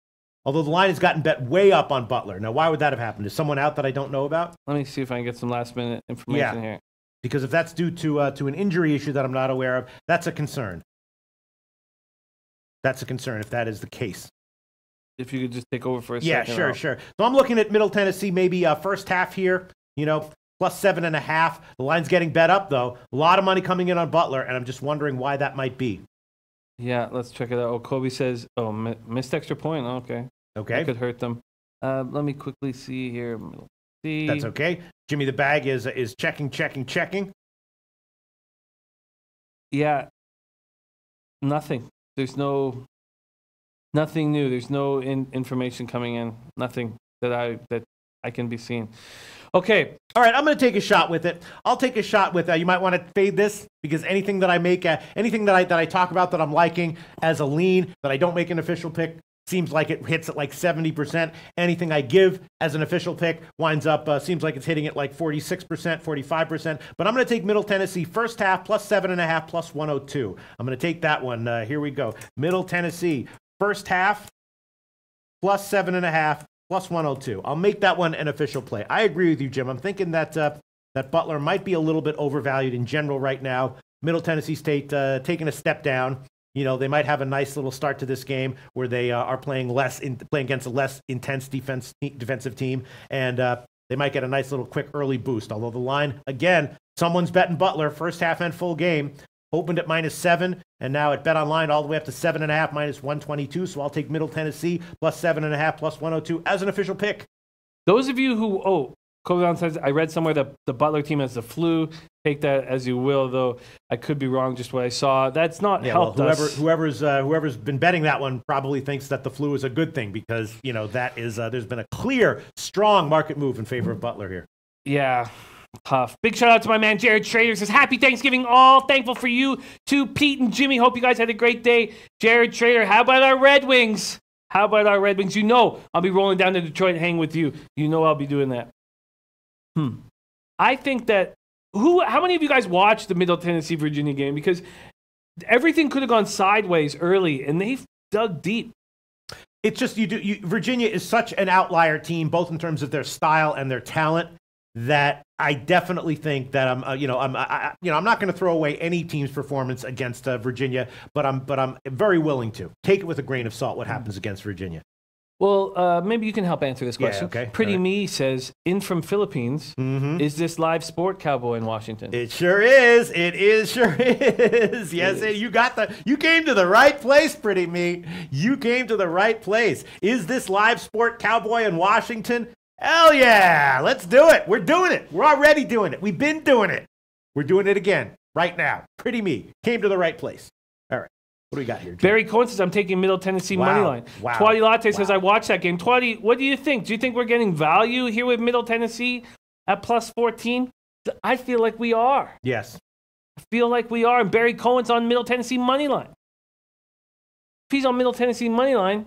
Although the line has gotten bet way up on Butler. Now, why would that have happened? Is someone out that I don't know about? Let me see if I can get some last minute information here. Because if that's due to an injury issue that I'm not aware of, that's a concern. That's a concern if that is the case. If you could just take over for a second. Yeah, sure. So I'm looking at Middle Tennessee, maybe first half here, plus 7.5. The line's getting bet up, though. A lot of money coming in on Butler, and I'm just wondering why that might be. Yeah, let's check it out. Oh, Kobe says, missed extra point. Okay. That could hurt them. Let me quickly see here. That's okay. Jimmy the Bag is checking. Yeah. Nothing. There's nothing new. There's no information coming in. Nothing that I can be seen. Okay. All right. I'm going to take a shot with it. I'll take a shot with you might want to fade this because anything that I make, anything that I talk about that I'm liking as a lean that I don't make an official pick seems like it hits at like 70%. Anything I give as an official pick winds up seems like it's hitting at like 46%, 45%. But I'm going to take Middle Tennessee first half plus 7.5 plus 102. I'm going to take that one. Here we go. Middle Tennessee. First half, plus 7.5, plus 102. I'll make that one an official play. I agree with you, Jim. I'm thinking that Butler might be a little bit overvalued in general right now. Middle Tennessee State taking a step down. They might have a nice little start to this game where they are playing against a less intense defensive team, and they might get a nice little quick early boost. Although the line, again, someone's betting Butler first half and full game. Opened at -7, and now at Bet Online all the way up to 7.5 minus 122. So I'll take Middle Tennessee plus 7.5 plus 102 as an official pick. Those of you who Kobe says I read somewhere that the Butler team has the flu. Take that as you will, though I could be wrong. Just what I saw, that's not helped us. Whoever's been betting that one probably thinks that the flu is a good thing because that is there's been a clear, strong market move in favor of Butler here. Yeah. Tough. Big shout out to my man Jared Schrader. Says happy Thanksgiving all. Thankful for you too, Pete and Jimmy. Hope you guys had a great day. Jared Schrader, how about our Red Wings? I'll be rolling down to Detroit and hang with you. I'll be doing that. I think that how many of you guys watched the Middle Tennessee Virginia game? Because everything could have gone sideways early and they've dug deep. It's just Virginia is such an outlier team, both in terms of their style and their talent, that I definitely think that I'm not going to throw away any team's performance against Virginia, but I'm very willing to take it with a grain of salt what happens against Virginia. Well, maybe you can help answer this question. okay. Pretty All right. Me says, in from Philippines, is this live sport cowboy in Washington? It sure is. Sure is. Yes, you came to the right place, Pretty Me. You came to the right place. Is this live sport cowboy in Washington? Hell yeah. Let's do it. We're doing it. We're already doing it. We've been doing it. We're doing it again right now. Pretty Me came to the right place. All right. What do we got here, Jim? Barry Cohen says, I'm taking Middle Tennessee money line. Wow. Twatty Latte says, I watched that game. Twatty, what do you think? Do you think we're getting value here with Middle Tennessee at plus 14? I feel like we are. Yes. I feel like we are. And Barry Cohen's on Middle Tennessee money line. If he's on Middle Tennessee money line,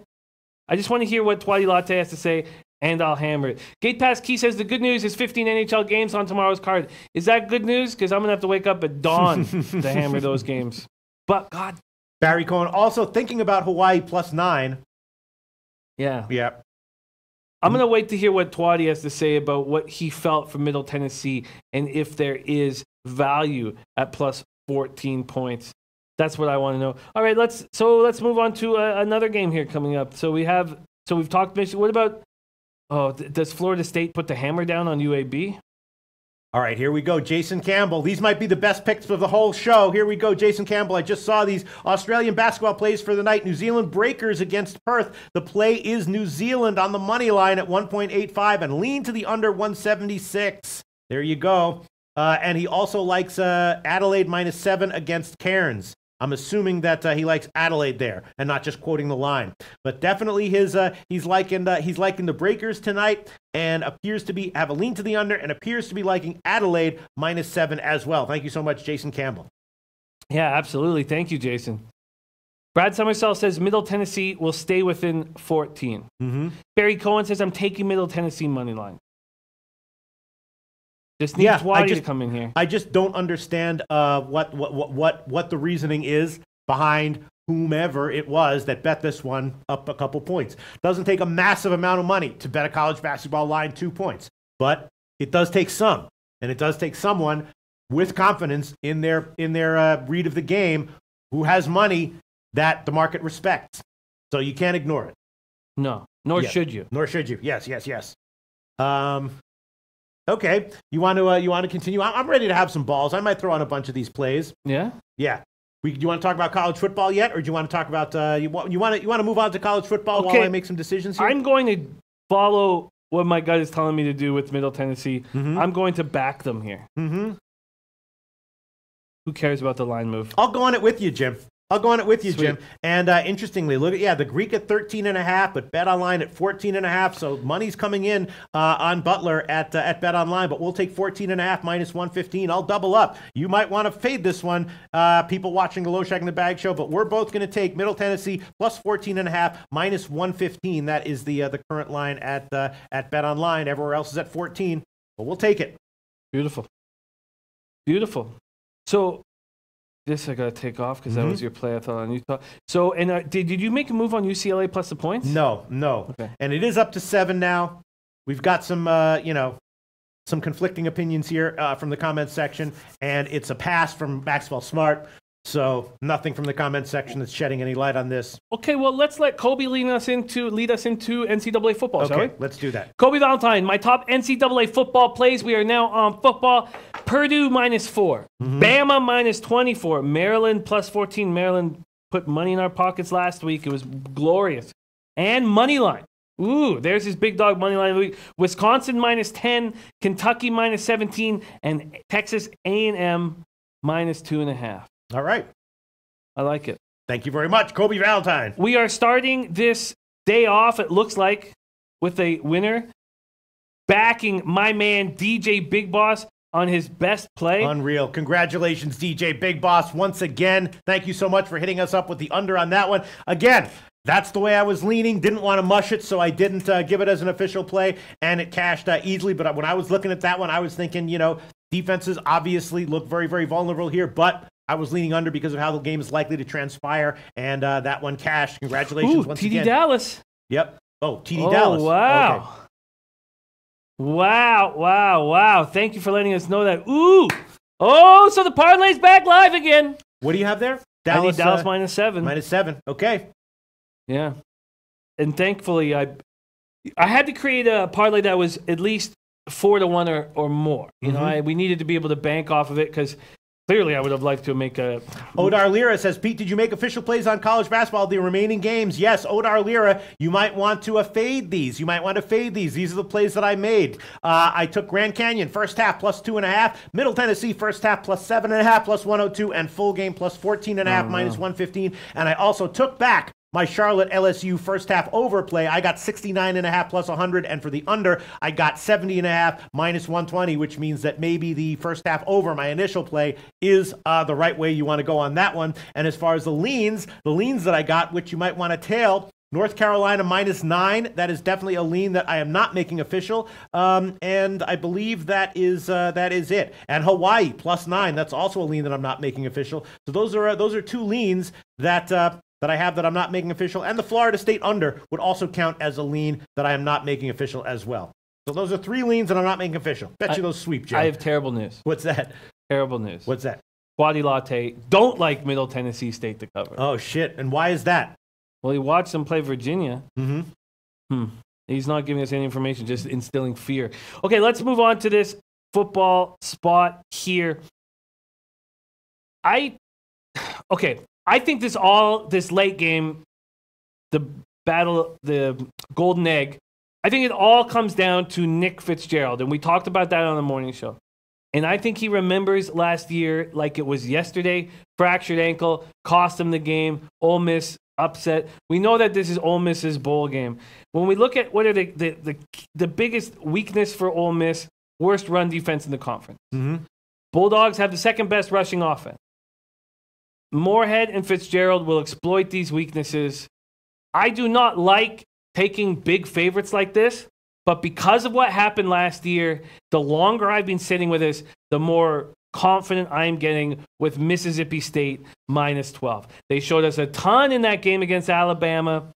I just want to hear what Twatty Latte has to say, and I'll hammer it. Gate Pass Key says, the good news is 15 NHL games on tomorrow's card. Is that good news? Because I'm going to have to wake up at dawn to hammer those games. But, God. Barry Cohen also thinking about Hawaii plus 9. Yeah. Yeah. I'm going to wait to hear what Twatty has to say about what he felt from Middle Tennessee and if there is value at plus 14 points. That's what I want to know. All right, let's move on to another game here coming up. So we've talked Michigan. What about does Florida State put the hammer down on UAB? All right, here we go. Jason Campbell. These might be the best picks of the whole show. Here we go. Jason Campbell. I just saw these Australian basketball plays for the night. New Zealand Breakers against Perth. The play is New Zealand on the money line at 1.85 and lean to the under 176. There you go. And he also likes Adelaide minus 7 against Cairns. I'm assuming that he likes Adelaide there and not just quoting the line. But definitely he's liking the Breakers tonight and appears to have a lean to the under and appears to be liking Adelaide minus 7 as well. Thank you so much, Jason Campbell. Yeah, absolutely. Thank you, Jason. Brad Summersell says Middle Tennessee will stay within 14. Mm-hmm. Barry Cohen says I'm taking Middle Tennessee money line. Just need Twatty to come in here. I just don't understand what the reasoning is behind whomever it was that bet this one up a couple points. Doesn't take a massive amount of money to bet a college basketball line 2 points, but it does take some, and it does take someone with confidence in their read of the game who has money that the market respects. So you can't ignore it. No, nor should you. Nor should you. Yes. Okay, you want to continue? I'm ready to have some balls. I might throw on a bunch of these plays. Yeah. Yeah. Do you want to talk about college football yet, or do you want to talk about you want to move on to college football while I make some decisions here? I'm going to follow what my gut is telling me to do with Middle Tennessee. Mm-hmm. I'm going to back them here. Mm-hmm. Who cares about the line move? I'll go on it with you, Jim. Sweet. Jim. And interestingly, look at the Greek at 13.5, but BetOnline at 14.5. So money's coming in on Butler at BetOnline, but we'll take 14.5 minus 115. I'll double up. You might want to fade this one, people watching the Low Shack in the Bag show, but we're both going to take Middle Tennessee plus 14.5 minus 115. That is the current line at BetOnline. Everywhere else is at 14, but we'll take it. Beautiful. So. This I got to take off because that was your play I thought on Utah. So, and did you make a move on UCLA plus the points? No. Okay. And it is up to 7 now. We've got some, some conflicting opinions here from the comments section, and it's a pass from Maxwell Smart. So nothing from the comments section that's shedding any light on this. Okay, well, let's let Kobe lead us into NCAA football, shall we? Okay, let's do that. Kobe Valentine, my top NCAA football plays. We are now on football. Purdue minus 4. Bama minus 24. Maryland plus 14. Maryland put money in our pockets last week. It was glorious. And money line. Ooh, there's his big dog money line of the week. Wisconsin minus 10. Kentucky minus 17. And Texas A&M minus 2.5. All right. I like it. Thank you very much, Kobe Valentine. We are starting this day off, it looks like, with a winner. Backing my man, DJ Big Boss, on his best play. Unreal. Congratulations, DJ Big Boss, once again. Thank you so much for hitting us up with the under on that one. Again, that's the way I was leaning. Didn't want to mush it, so I didn't give it as an official play, and it cashed easily. But when I was looking at that one, I was thinking, defenses obviously look very, very vulnerable here, but I was leaning under because of how the game is likely to transpire, and that one cashed. Congratulations once again. TD Dallas. Yep. Oh, TD Dallas. Wow. Okay. Wow. Thank you for letting us know that. Ooh. Oh, so the parlay's back live again. What do you have there? Dallas minus 7. Minus 7. Okay. Yeah. and thankfully I had to create a parlay that was at least 4-1 or more. You know, we needed to be able to bank off of it because clearly I would have liked to make a... Odar Lira says, Pete, did you make official plays on college basketball the remaining games? Yes, Odar Lira, you might want to fade these. These are the plays that I made. I took Grand Canyon first half plus 2.5, Middle Tennessee first half plus 7.5 plus 102, and full game plus 14.5 minus 115. And I also took back my Charlotte LSU first half overplay. I got 69.5 plus 100, and for the under, I got 70.5 minus 120, which means that maybe the first half over, my initial play, is the right way you want to go on that one. And as far as the leans that I got, which you might want to tail, North Carolina -9. That is definitely a lean that I am not making official, and I believe that is it. And Hawaii +9. That's also a lean that I'm not making official. So those are two leans that I have that I'm not making official, and the Florida State under would also count as a lean that I am not making official as well. So those are 3 leans that I'm not making official. Bet you those sweep, Joe. I have terrible news. What's that? Terrible news. What's that? Quaddy Latte don't like Middle Tennessee State to cover. Oh, shit. And why is that? Well, he watched them play Virginia. He's not giving us any information, just instilling fear. Okay, let's move on to this football spot here. I think this late game, the golden egg, I think it all comes down to Nick Fitzgerald. And we talked about that on the morning show. And I think he remembers last year like it was yesterday. Fractured ankle, cost him the game. Ole Miss upset. We know that this is Ole Miss's bowl game. When we look at what are the biggest weakness for Ole Miss, worst run defense in the conference. Bulldogs have the second best rushing offense. Moorhead and Fitzgerald will exploit these weaknesses. I do not like taking big favorites like this, but because of what happened last year, the longer I've been sitting with this, the more confident I'm getting with Mississippi State -12. They showed us a ton in that game against Alabama.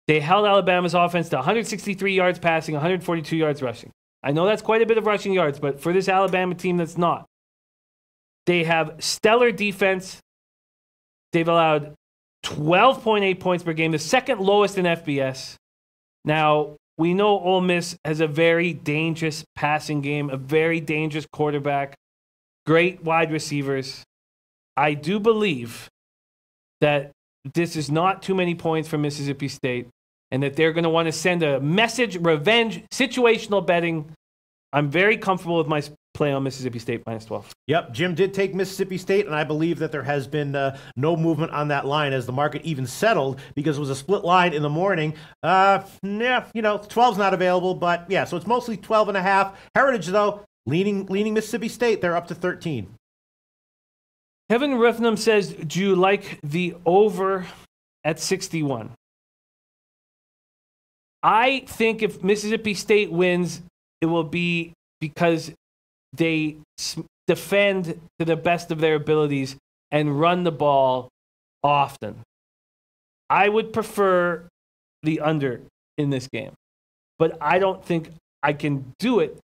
They held Alabama's offense to 163 yards passing, 142 yards rushing. I know that's quite a bit of rushing yards, but for this Alabama team, that's not. They have stellar defense. They've allowed 12.8 points per game, the second lowest in FBS. Now, we know Ole Miss has a very dangerous passing game, a very dangerous quarterback, great wide receivers. I do believe that this is not too many points for Mississippi State and that they're going to want to send a message, revenge, situational betting. I'm very comfortable with my play on Mississippi State -12. Yep, Jim did take Mississippi State, and I believe that there has been no movement on that line as the market even settled because it was a split line in the morning. 12's not available, but yeah, so it's mostly 12.5. Heritage, though, leaning Mississippi State. They're up to 13. Kevin Ruffnum says, do you like the over at 61? I think if Mississippi State wins, it will be because they defend to the best of their abilities and run the ball often. I would prefer the under in this game, but I don't think I can do it.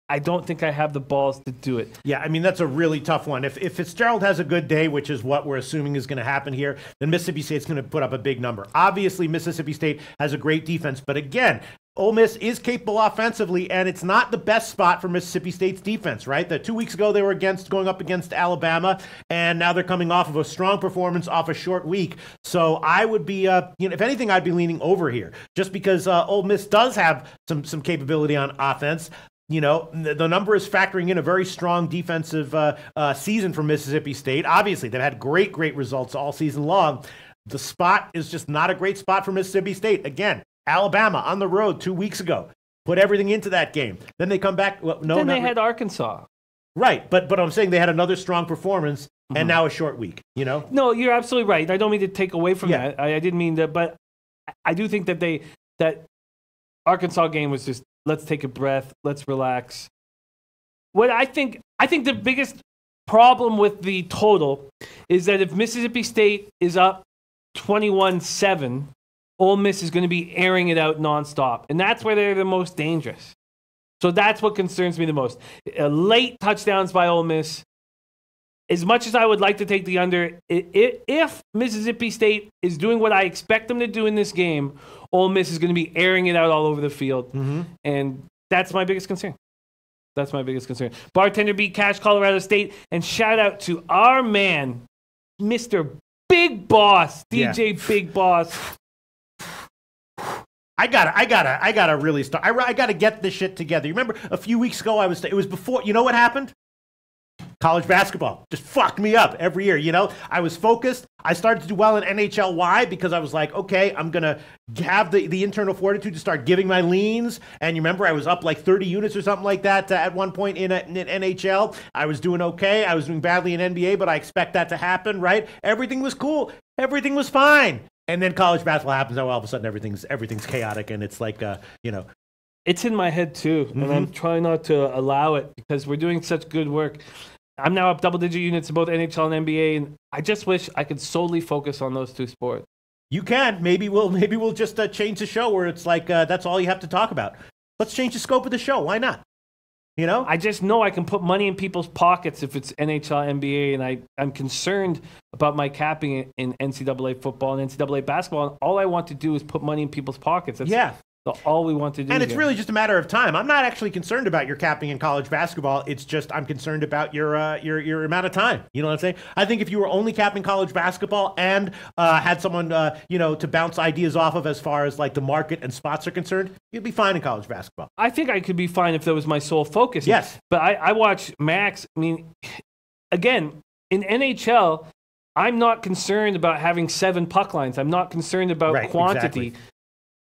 I don't think I have the balls to do it. Yeah, I mean, that's a really tough one. If Fitzgerald has a good day, which is what we're assuming is going to happen here, then Mississippi State's going to put up a big number. Obviously, Mississippi State has a great defense, but again, Ole Miss is capable offensively, and it's not the best spot for Mississippi State's defense, right? 2 weeks ago, they were going up against Alabama, and now they're coming off of a strong performance off a short week. So I would be, if anything, I'd be leaning over here, just because Ole Miss does have some capability on offense. You know, the number is factoring in a very strong defensive season for Mississippi State. Obviously, they've had great results all season long. The spot is just not a great spot for Mississippi State. Again, Alabama on the road 2 weeks ago. Put everything into that game. Then they come back. Well, no, then they had Arkansas. Right, but I'm saying they had another strong performance, and now a short week, you know? No, you're absolutely right. I don't mean to take away from that. I didn't mean that, but I do think that that Arkansas game was just, let's take a breath, let's relax. What I think the biggest problem with the total is that if Mississippi State is up 21-7, Ole Miss is going to be airing it out nonstop. And that's where they're the most dangerous. So that's what concerns me the most. Late touchdowns by Ole Miss. As much as I would like to take the under, if Mississippi State is doing what I expect them to do in this game, Ole Miss is going to be airing it out all over the field. And that's my biggest concern. That's my biggest concern. Bartender beat Cash Colorado State. And shout out to our man, Mr. Big Boss, DJ Big Boss. I gotta really start. I gotta get this shit together. You remember a few weeks ago, it was before, you know what happened? College basketball just fucked me up every year. You know, I was focused. I started to do well in NHL. Why? Because I was like, okay, I'm going to have the internal fortitude to start giving my leans. And you remember I was up like 30 units or something like that at one point in NHL. I was doing okay. I was doing badly in NBA, but I expect that to happen, right? Everything was cool. Everything was fine. And then college basketball happens. And all of a sudden, everything's chaotic. And it's like, you know. It's in my head too. And I'm trying not to allow it because we're doing such good work. I'm now up double-digit units in both NHL and NBA, and I just wish I could solely focus on those two sports. You can. Maybe we'll just change the show where it's like that's all you have to talk about. Let's change the scope of the show. Why not? You know? I just know I can put money in people's pockets if it's NHL, NBA, and I'm concerned about my capping in NCAA football and NCAA basketball, and all I want to do is put money in people's pockets. That's all we want to do. And it's really just a matter of time. I'm not actually concerned about your capping in college basketball. It's just I'm concerned about your amount of time. You know what I'm saying? I think if you were only capping college basketball and had someone to bounce ideas off of as far as like the market and spots are concerned, you'd be fine in college basketball. I think I could be fine if that was my sole focus. Yes. But I watch Max. I mean, again, in NHL, I'm not concerned about having 7 puck lines. I'm not concerned about quantity. Exactly.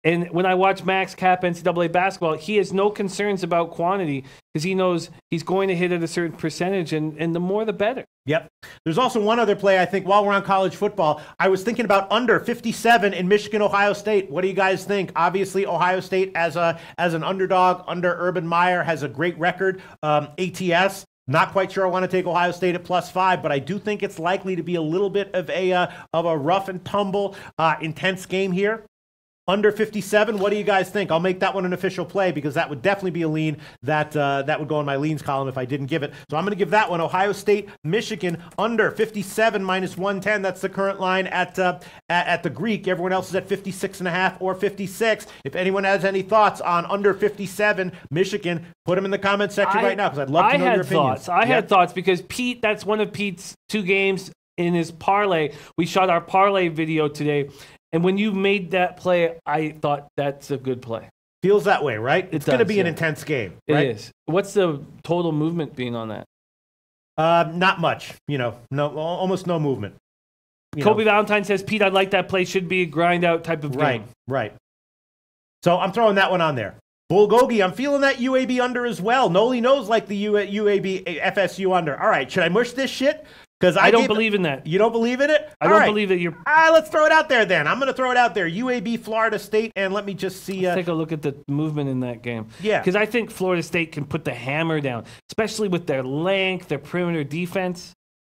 And when I watch Max cap NCAA basketball, he has no concerns about quantity because he knows he's going to hit at a certain percentage, and the more the better. Yep. There's also one other play, I think, while we're on college football. I was thinking about under 57 in Michigan, Ohio State. What do you guys think? Obviously, Ohio State as an underdog under Urban Meyer has a great record. ATS. Not quite sure I want to take Ohio State at +5, but I do think it's likely to be a little bit of a rough and tumble, intense game here. Under 57, what do you guys think? I'll make that one an official play because that would definitely be a lean that would go in my leans column if I didn't give it. So I'm going to give that one Ohio State, Michigan, under 57 -110. That's the current line at the Greek. Everyone else is at 56.5 or 56. If anyone has any thoughts on under 57, Michigan, put them in the comment section right now because I'd love to know your opinions. I had thoughts because Pete, that's one of Pete's 2 games in his parlay. We shot our parlay video today. And when you made that play, I thought that's a good play. Feels that way, right? It's going to be an intense game, right? It is. What's the total movement being on that? Not much. Almost no movement. Kobe Valentine says, Pete, I like that play. Should be a grind out type of game. Right. So I'm throwing that one on there. Bulgogi, I'm feeling that UAB under as well. Noli knows like the UAB FSU under. All right, should I mush this shit? Because I don't believe in that. You don't believe in it? I don't believe that you're... let's throw it out there then. I'm going to throw it out there. UAB, Florida State, and let me just see... Let's take a look at the movement in that game. Yeah. Because I think Florida State can put the hammer down, especially with their length, their perimeter defense.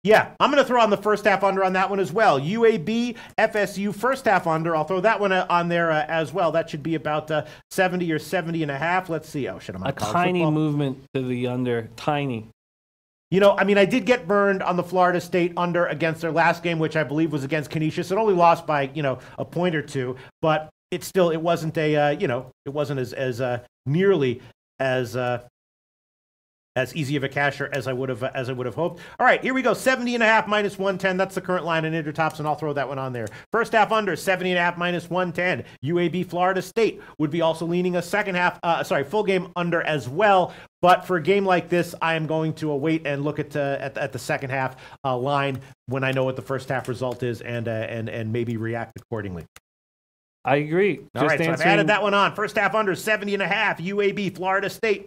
Yeah, I'm going to throw on the first half under on that one as well. UAB, FSU, first half under. I'll throw that one on there as well. That should be about 70 or 70.5. Let's see. Oh, shit, I'm on college tiny football. Movement to the under. Tiny. I did get burned on the Florida State under against their last game, which I believe was against Canisius. It only lost by, a point or two, but it wasn't it wasn't as nearly as easy of a casher as I would have hoped. All right, here we go. 70.5 -110. That's the current line in Intertops, and I'll throw that one on there. First half under 70.5 -110. UAB Florida State would be also leaning a second half, full game under as well. But for a game like this, I am going to wait and look at the second half line when I know what the first half result is, and maybe react accordingly. I agree. All right, so I've added that one on. First half under 70.5. UAB Florida State.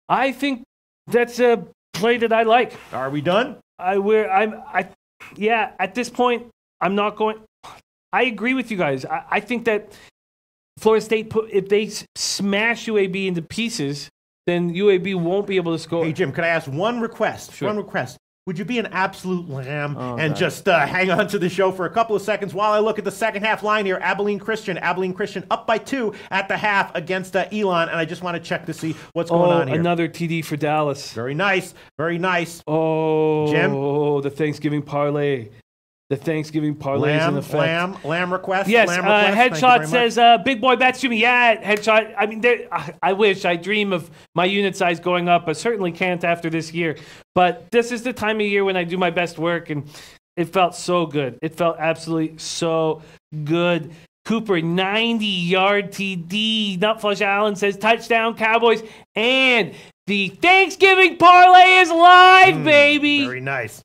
I think that's a play that I like. Are we done? Yeah, at this point, I'm not going. I agree with you guys. I think that Florida State, if they smash UAB into pieces, then UAB won't be able to score. Hey, Jim, could I ask one request? Sure. One request. Would you be an absolute lamb and just hang on to the show for a couple of seconds while I look at the second half line here? Abilene Christian up by 2 at the half against Elon, and I just want to check to see what's going on here. Another TD for Dallas. Very nice. Very nice. Oh, Jim? The Thanksgiving parlay. The Thanksgiving parlay is in effect. Lamb request. Yes, lamb request. Headshot says, big boy bets, Jimmy. Yeah, Headshot. I mean, I dream of my unit size going up, but certainly can't after this year. But this is the time of year when I do my best work, and it felt so good. It felt absolutely so good. Cooper, 90-yard TD. Nutflush Allen says, touchdown Cowboys. And the Thanksgiving parlay is live, baby. Very nice.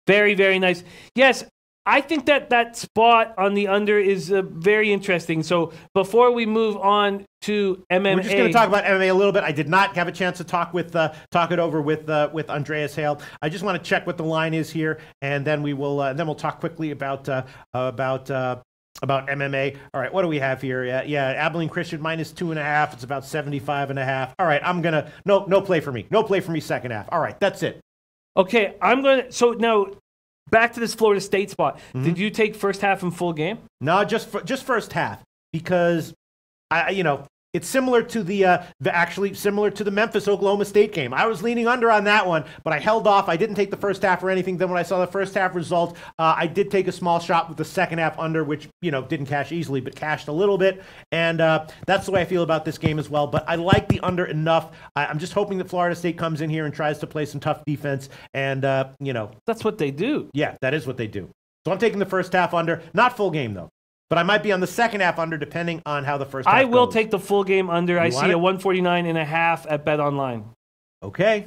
Very, very nice. Yes, I think that spot on the under is very interesting. So before we move on to MMA, we're just going to talk about MMA a little bit. I did not have a chance to talk it over with Andreas Hale. I just want to check what the line is here, and then we'll talk quickly about MMA. All right, what do we have here? Yeah, Abilene Christian -2.5. It's about 75.5. All right, I'm gonna no play for me. No play for me second half. All right, that's it. Okay, so now back to this Florida State spot. Did you take first half and full game? No, just first half, because it's similar to similar to the Memphis Oklahoma State game. I was leaning under on that one, but I held off. I didn't take the first half or anything. Then when I saw the first half result, I did take a small shot with the second half under, which didn't cash easily, but cashed a little bit. And that's the way I feel about this game as well. But I like the under enough. I'm just hoping that Florida State comes in here and tries to play some tough defense. And that's what they do. Yeah, that is what they do. So I'm taking the first half under, not full game though. But I might be on the second half under, depending on how the first half I will goes. take the full game under. I see a 149.5 at BetOnline. Okay.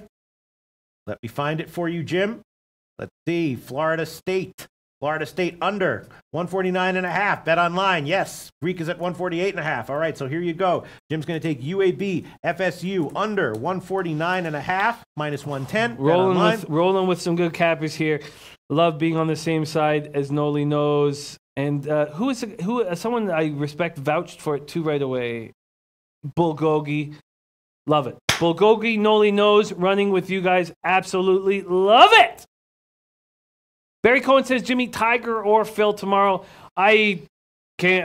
Let me find it for you, Jim. Let's see. Florida State under 149.5. BetOnline. Yes. Greek is at 148.5. All right. So here you go. Jim's going to take UAB FSU under 149.5 -110. Rolling with some good cappers here. Love being on the same side as Noli knows. And someone I respect vouched for it too right away. Bulgogi. Love it. Bulgogi, Noli knows, running with you guys. Absolutely love it. Barry Cohen says, Jimmy, Tiger or Phil tomorrow. I can't.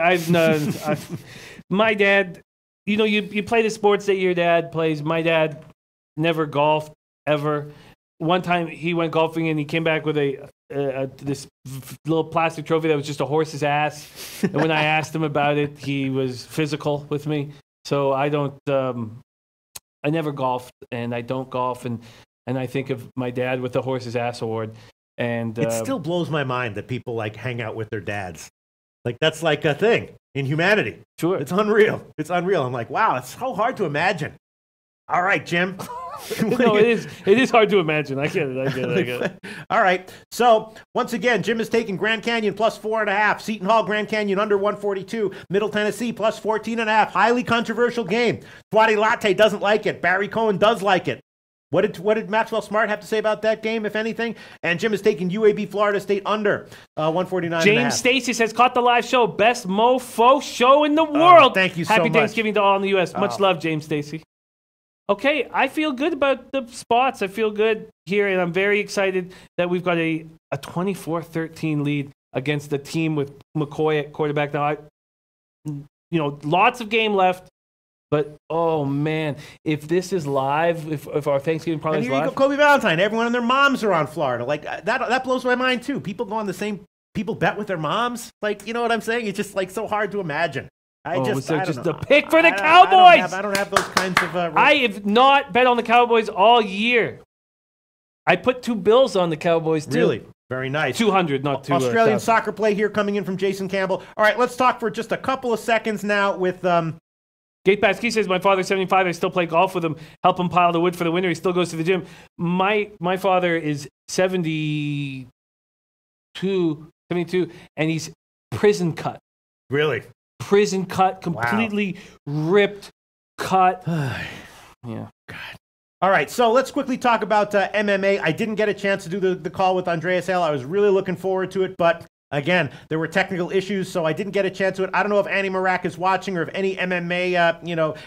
My dad, you play the sports that your dad plays. My dad never golfed ever. One time he went golfing and he came back with this little plastic trophy that was just a horse's ass. And when I asked him about it, he was physical with me. So I never golfed, and I don't golf, and I think of my dad with the horse's ass award. And it still blows my mind that people hang out with their dads. That's like a thing in humanity. Sure. It's unreal. I'm like, wow, it's so hard to imagine. All right, Jim. No, it is hard to imagine. I get it. All right. So once again, Jim is taking Grand Canyon +4.5. Seton Hall Grand Canyon under 142. Middle Tennessee +14.5. Highly controversial game. Swati Latte doesn't like it. Barry Cohen does like it. What did Maxwell Smart have to say about that game, if anything? And Jim is taking UAB Florida State under 149.5. James Stacy says, caught the live show. Best mofo show in the world. Thank you so much. Happy Thanksgiving to all in the U.S. Much love, James Stacy. Okay, I feel good about the spots. I feel good here, and I'm very excited that we've got a 24-13 lead against the team with McCoy at quarterback. Now, lots of game left, but oh man, if this is live, if our Thanksgiving parlay is live, you go, Kobe Valentine. Everyone and their moms are on Florida. That blows my mind too. People go on the same. People bet with their moms. You know what I'm saying? It's just so hard to imagine. Just a pick for the Cowboys. I don't have those kinds of. I have not bet on the Cowboys all year. I put 2 bills on the Cowboys too. Really? Very nice. 200, not 2. Australian soccer play here coming in from Jason Campbell. All right, let's talk for just a couple of seconds now with. Gate Basky says, my father's 75. I still play golf with him. Help him pile the wood for the winter. He still goes to the gym. My father is 72, and he's prison cut. Really? Prison cut, completely ripped, cut. Yeah. God. All right, so let's quickly talk about MMA. I didn't get a chance to do the call with Andreas Hale. I was really looking forward to it, but again, there were technical issues, so I didn't get a chance to it. I don't know if Annie Marak is watching or if any MMA,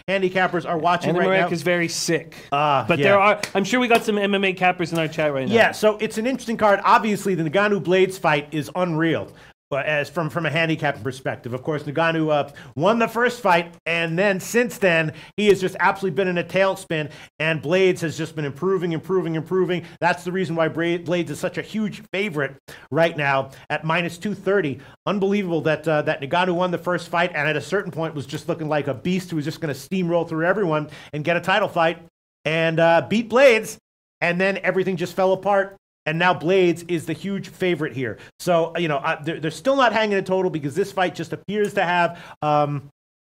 handicappers are watching right now. Annie Marak is very sick. But there are, I'm sure we got some MMA cappers in our chat right now. Yeah, so it's an interesting card. Obviously, the Ngannou Blades fight is unreal. as from a handicapping perspective. Of course, Ngannou won the first fight, and then since then, he has just absolutely been in a tailspin, and Blades has just been improving. That's the reason why Blades is such a huge favorite right now at minus 230. Unbelievable that Ngannou won the first fight, and at a certain point was just looking like a beast who was just going to steamroll through everyone and get a title fight, and beat Blades, and then everything just fell apart. And now Blades is the huge favorite here. So, they're still not hanging a total because this fight just appears to have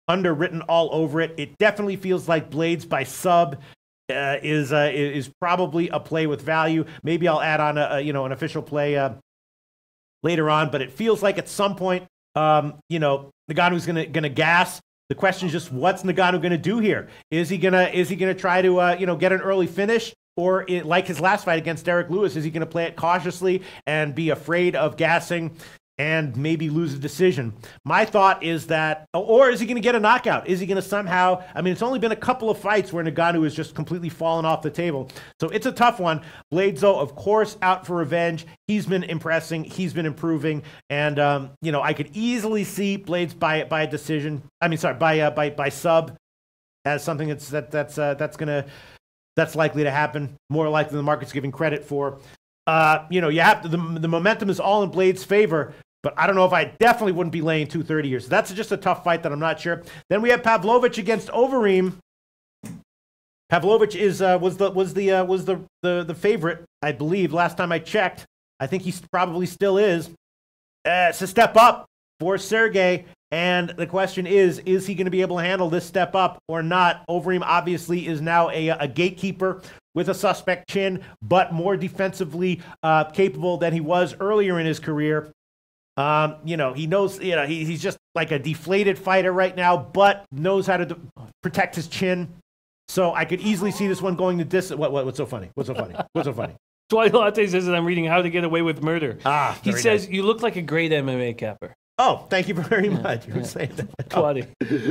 underwritten all over it. It definitely feels like Blades by sub is probably a play with value. Maybe I'll add on an official play later on, but it feels like at some point, Ngannou's gonna gas. The question is just, what's Ngannou gonna do here? Is he gonna try to get an early finish? Or like his last fight against Derek Lewis, is he going to play it cautiously and be afraid of gassing and maybe lose a decision? My thought is that, or is he going to get a knockout? Is he going to somehow, it's only been a couple of fights where Ngannou has just completely fallen off the table. So it's a tough one. Blades, though, of course, out for revenge. He's been impressing. He's been improving. And, I could easily see Blades by a decision. By sub as something that's likely to happen, more likely than the market's giving credit for. You have to, the momentum is all in Blades' favor, but I don't know if I definitely wouldn't be laying 230 here. So that's just a tough fight that I'm not sure. Then we have Pavlovich against Overeem. Pavlovich was the favorite, I believe, last time I checked. I think he probably still is. It's a step up for Sergey. And the question is he going to be able to handle this step up or not? Overeem obviously is now a gatekeeper with a suspect chin, but more defensively capable than he was earlier in his career. He knows, he's just like a deflated fighter right now, but knows how to protect his chin. So I could easily see this one going the distance. What's so funny? What's so funny? Dwight Latte says that I'm reading How to Get Away with Murder. He says, nice. You look like a great MMA capper. Oh, thank you very much. You're saying that. Oh,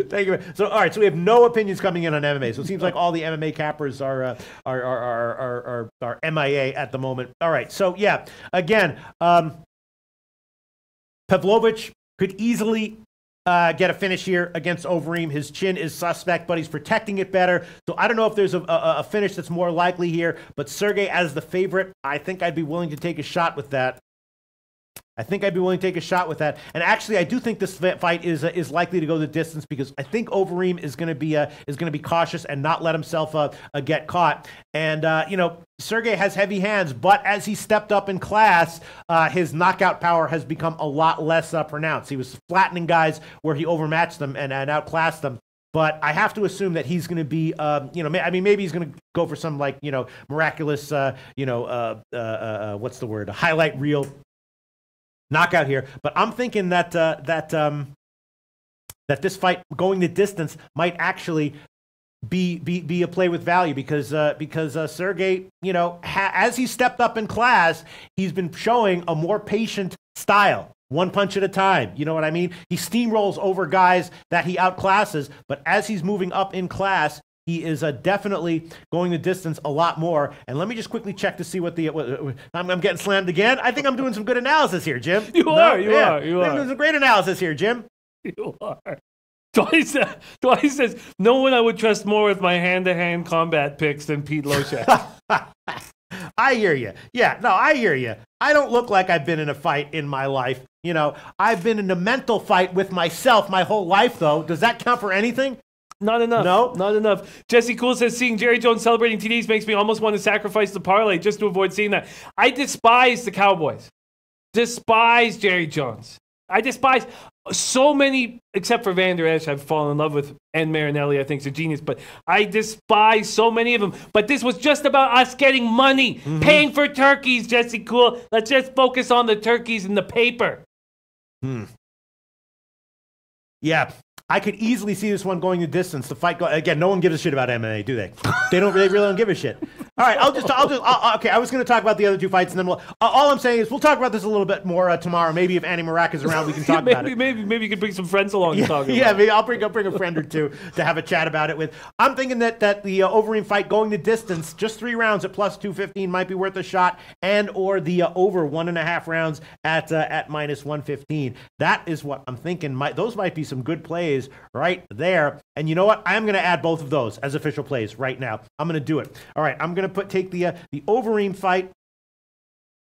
thank you. So, all right. So we have no opinions coming in on MMA. So it seems like all the MMA cappers are MIA at the moment. All right. So yeah, again, Pavlovich could easily get a finish here against Overeem. His chin is suspect, but he's protecting it better. So I don't know if there's a finish that's more likely here. But Sergey as the favorite, I think I'd be willing to take a shot with that. And actually, I do think this fight is likely to go the distance because I think Overeem is going to be cautious and not let himself get caught. And Sergey has heavy hands, but as he stepped up in class, his knockout power has become a lot less pronounced. He was flattening guys where he overmatched them and outclassed them. But I have to assume that he's going to be, maybe he's going to go for some miraculous, what's the word, a highlight reel knockout here. But I'm thinking that this fight going the distance might actually be a play with value because Sergey, as he stepped up in class, he's been showing a more patient style. One punch at a time. You know what I mean? He steamrolls over guys that he outclasses, but as he's moving up in class, he is definitely going the distance a lot more. And let me just quickly check to see what I'm getting slammed again. I think I'm doing some good analysis here, Jim. You are. I'm doing some great analysis here, Jim. You are. Dwight says, no one I would trust more with my hand-to-hand combat picks than Pete Loshak. I hear you. Yeah, no, I hear you. I don't look like I've been in a fight in my life. I've been in a mental fight with myself my whole life, though. Does that count for anything? Not enough. No? Not enough. Jesse Cool says, seeing Jerry Jones celebrating TDs makes me almost want to sacrifice the parlay just to avoid seeing that. I despise the Cowboys. Despise Jerry Jones. I despise so many, except for Van Der Esch, I've fallen in love with, and Marinelli, I think is a genius, but I despise so many of them. But this was just about us getting money, paying for turkeys, Jesse Cool. Let's just focus on the turkeys and the paper. Yeah. I could easily see this one going the distance. The fight, again, no one gives a shit about MMA, do they? They really don't give a shit. All right, okay, I was going to talk about the other two fights, and then all I'm saying is we'll talk about this a little bit more tomorrow. Maybe if Annie Marak is around, we can talk about it. Maybe you can bring some friends along to talk about it. Yeah, maybe I'll bring a friend or two to have a chat about it with. I'm thinking that the Overeem fight going the distance, just 3 rounds at plus 215 might be worth a shot, and or the over 1.5 rounds at minus 115. That is what I'm thinking. Those might be some good plays right there. And you know what? I'm going to add both of those as official plays right now. I'm going to do it. All right, I'm going to take the Overeem fight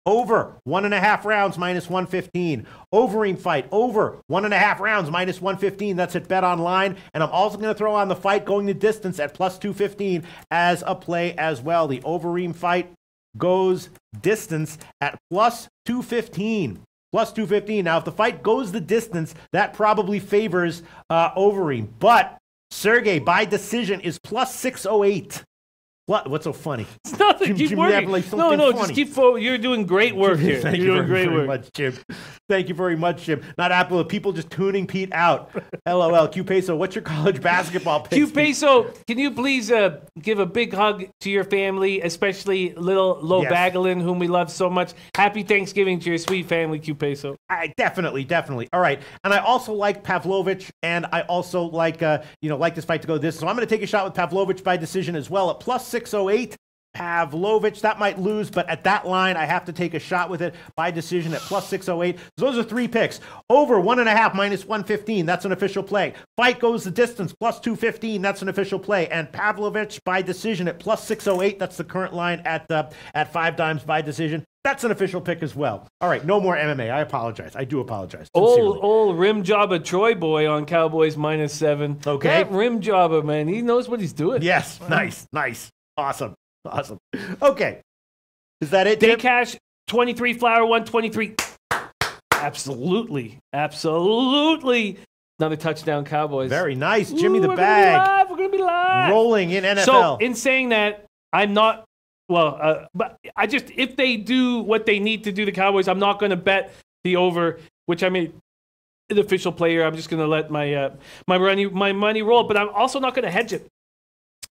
over 1.5 rounds minus 115. Overeem fight over 1.5 rounds minus 115. That's at Bet Online. And I'm also going to throw on the fight going the distance at plus 215 as a play as well. The Overeem fight goes distance at plus 215. Plus 215. Now, if the fight goes the distance, that probably favors Overeem. But Sergey, by decision, is plus 608. What's so funny? It's nothing. Keep working. Just keep forward. You're doing great work here. You're doing great work. Much, Jim. Thank you very much, Jim. Not Apple. People just tuning Pete out. LOL. Q Peso, what's your college basketball pick? Q Peso, can you please give a big hug to your family, especially little Lo Bagelin, whom we love so much. Happy Thanksgiving to your sweet family, Q Peso. Definitely. All right. And I also like Pavlovich, and I also like this fight to go this. So I'm going to take a shot with Pavlovich by decision as well at plus 608. Pavlovich, that might lose, but at that line, I have to take a shot with it by decision at plus 608. So those are 3 picks. Over 1.5 minus 115. That's an official play. Fight goes the distance plus 215. That's an official play. And Pavlovich by decision at plus 608. That's the current line at 5 times by decision. That's an official pick as well. All right, no more MMA. I apologize. I do apologize. Old rim jobber Troy boy on Cowboys minus 7. Okay. That rim jobber, man, he knows what he's doing. Yes, nice. Awesome. Okay. Is that it, Tim? Daycash, 23, Flower 123. Absolutely. Another touchdown, Cowboys. Very nice. Jimmy the Bag. We're going to be live. Rolling in NFL. So, in saying that, I'm not, but I just, if they do what they need to do, the Cowboys, I'm not going to bet the over, which I made an official player. I'm just going to let my money roll, but I'm also not going to hedge it.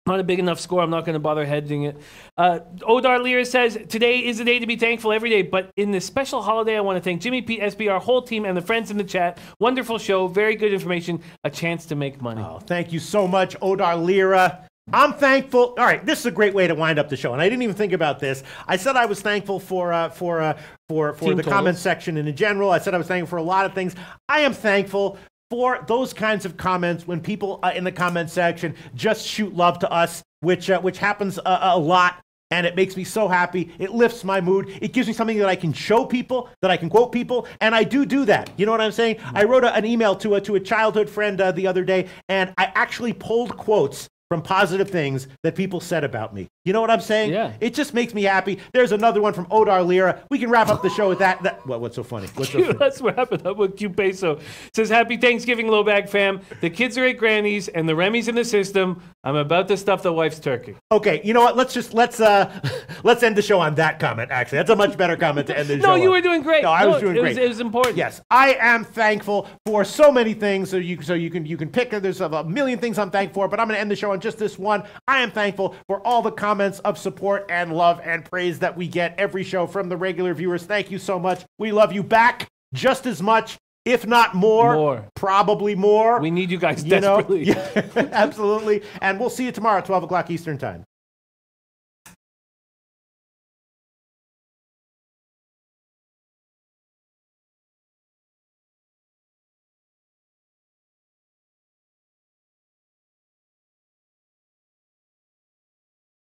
Not a big enough score. I'm not going to bother hedging it. Odar Lira says, today is a day to be thankful every day, but in this special holiday, I want to thank Jimmy, Pete, SB, our whole team, and the friends in the chat. Wonderful show. Very good information. A chance to make money. Oh, thank you so much, Odar Lira. I'm thankful. All right, this is a great way to wind up the show, and I didn't even think about this. I said I was thankful for the comment section and in general. I said I was thankful for a lot of things. I am thankful for those kinds of comments when people in the comment section just shoot love to us, which happens a lot, and it makes me so happy. It lifts my mood. It gives me something that I can show people, that I can quote people, and I do that. You know what I'm saying? I wrote an email to a childhood friend the other day, and I actually pulled quotes from positive things that people said about me. You know what I'm saying? Yeah. It just makes me happy. There's another one from Odar Lira. We can wrap up the show with that. What's so funny? Let's wrap it up with Q Peso. Says, happy Thanksgiving, Low Bag fam. The kids are at Granny's and the Remy's in the system. I'm about to stuff the wife's turkey. Okay, you know what? Let's end the show on that comment, actually. That's a much better comment to end the show No, you were doing great. No, I was doing great. It was important. Yes, I am thankful for so many things. So you can pick. There's a million things I'm thankful for, but I'm going to end the show on just this one. I am thankful for all the comments of support and love and praise that we get every show from the regular viewers. Thank you so much. We love you back just as much, if not more. Probably more. We need you guys desperately. Yeah, absolutely. And we'll see you tomorrow at 12 o'clock Eastern Time.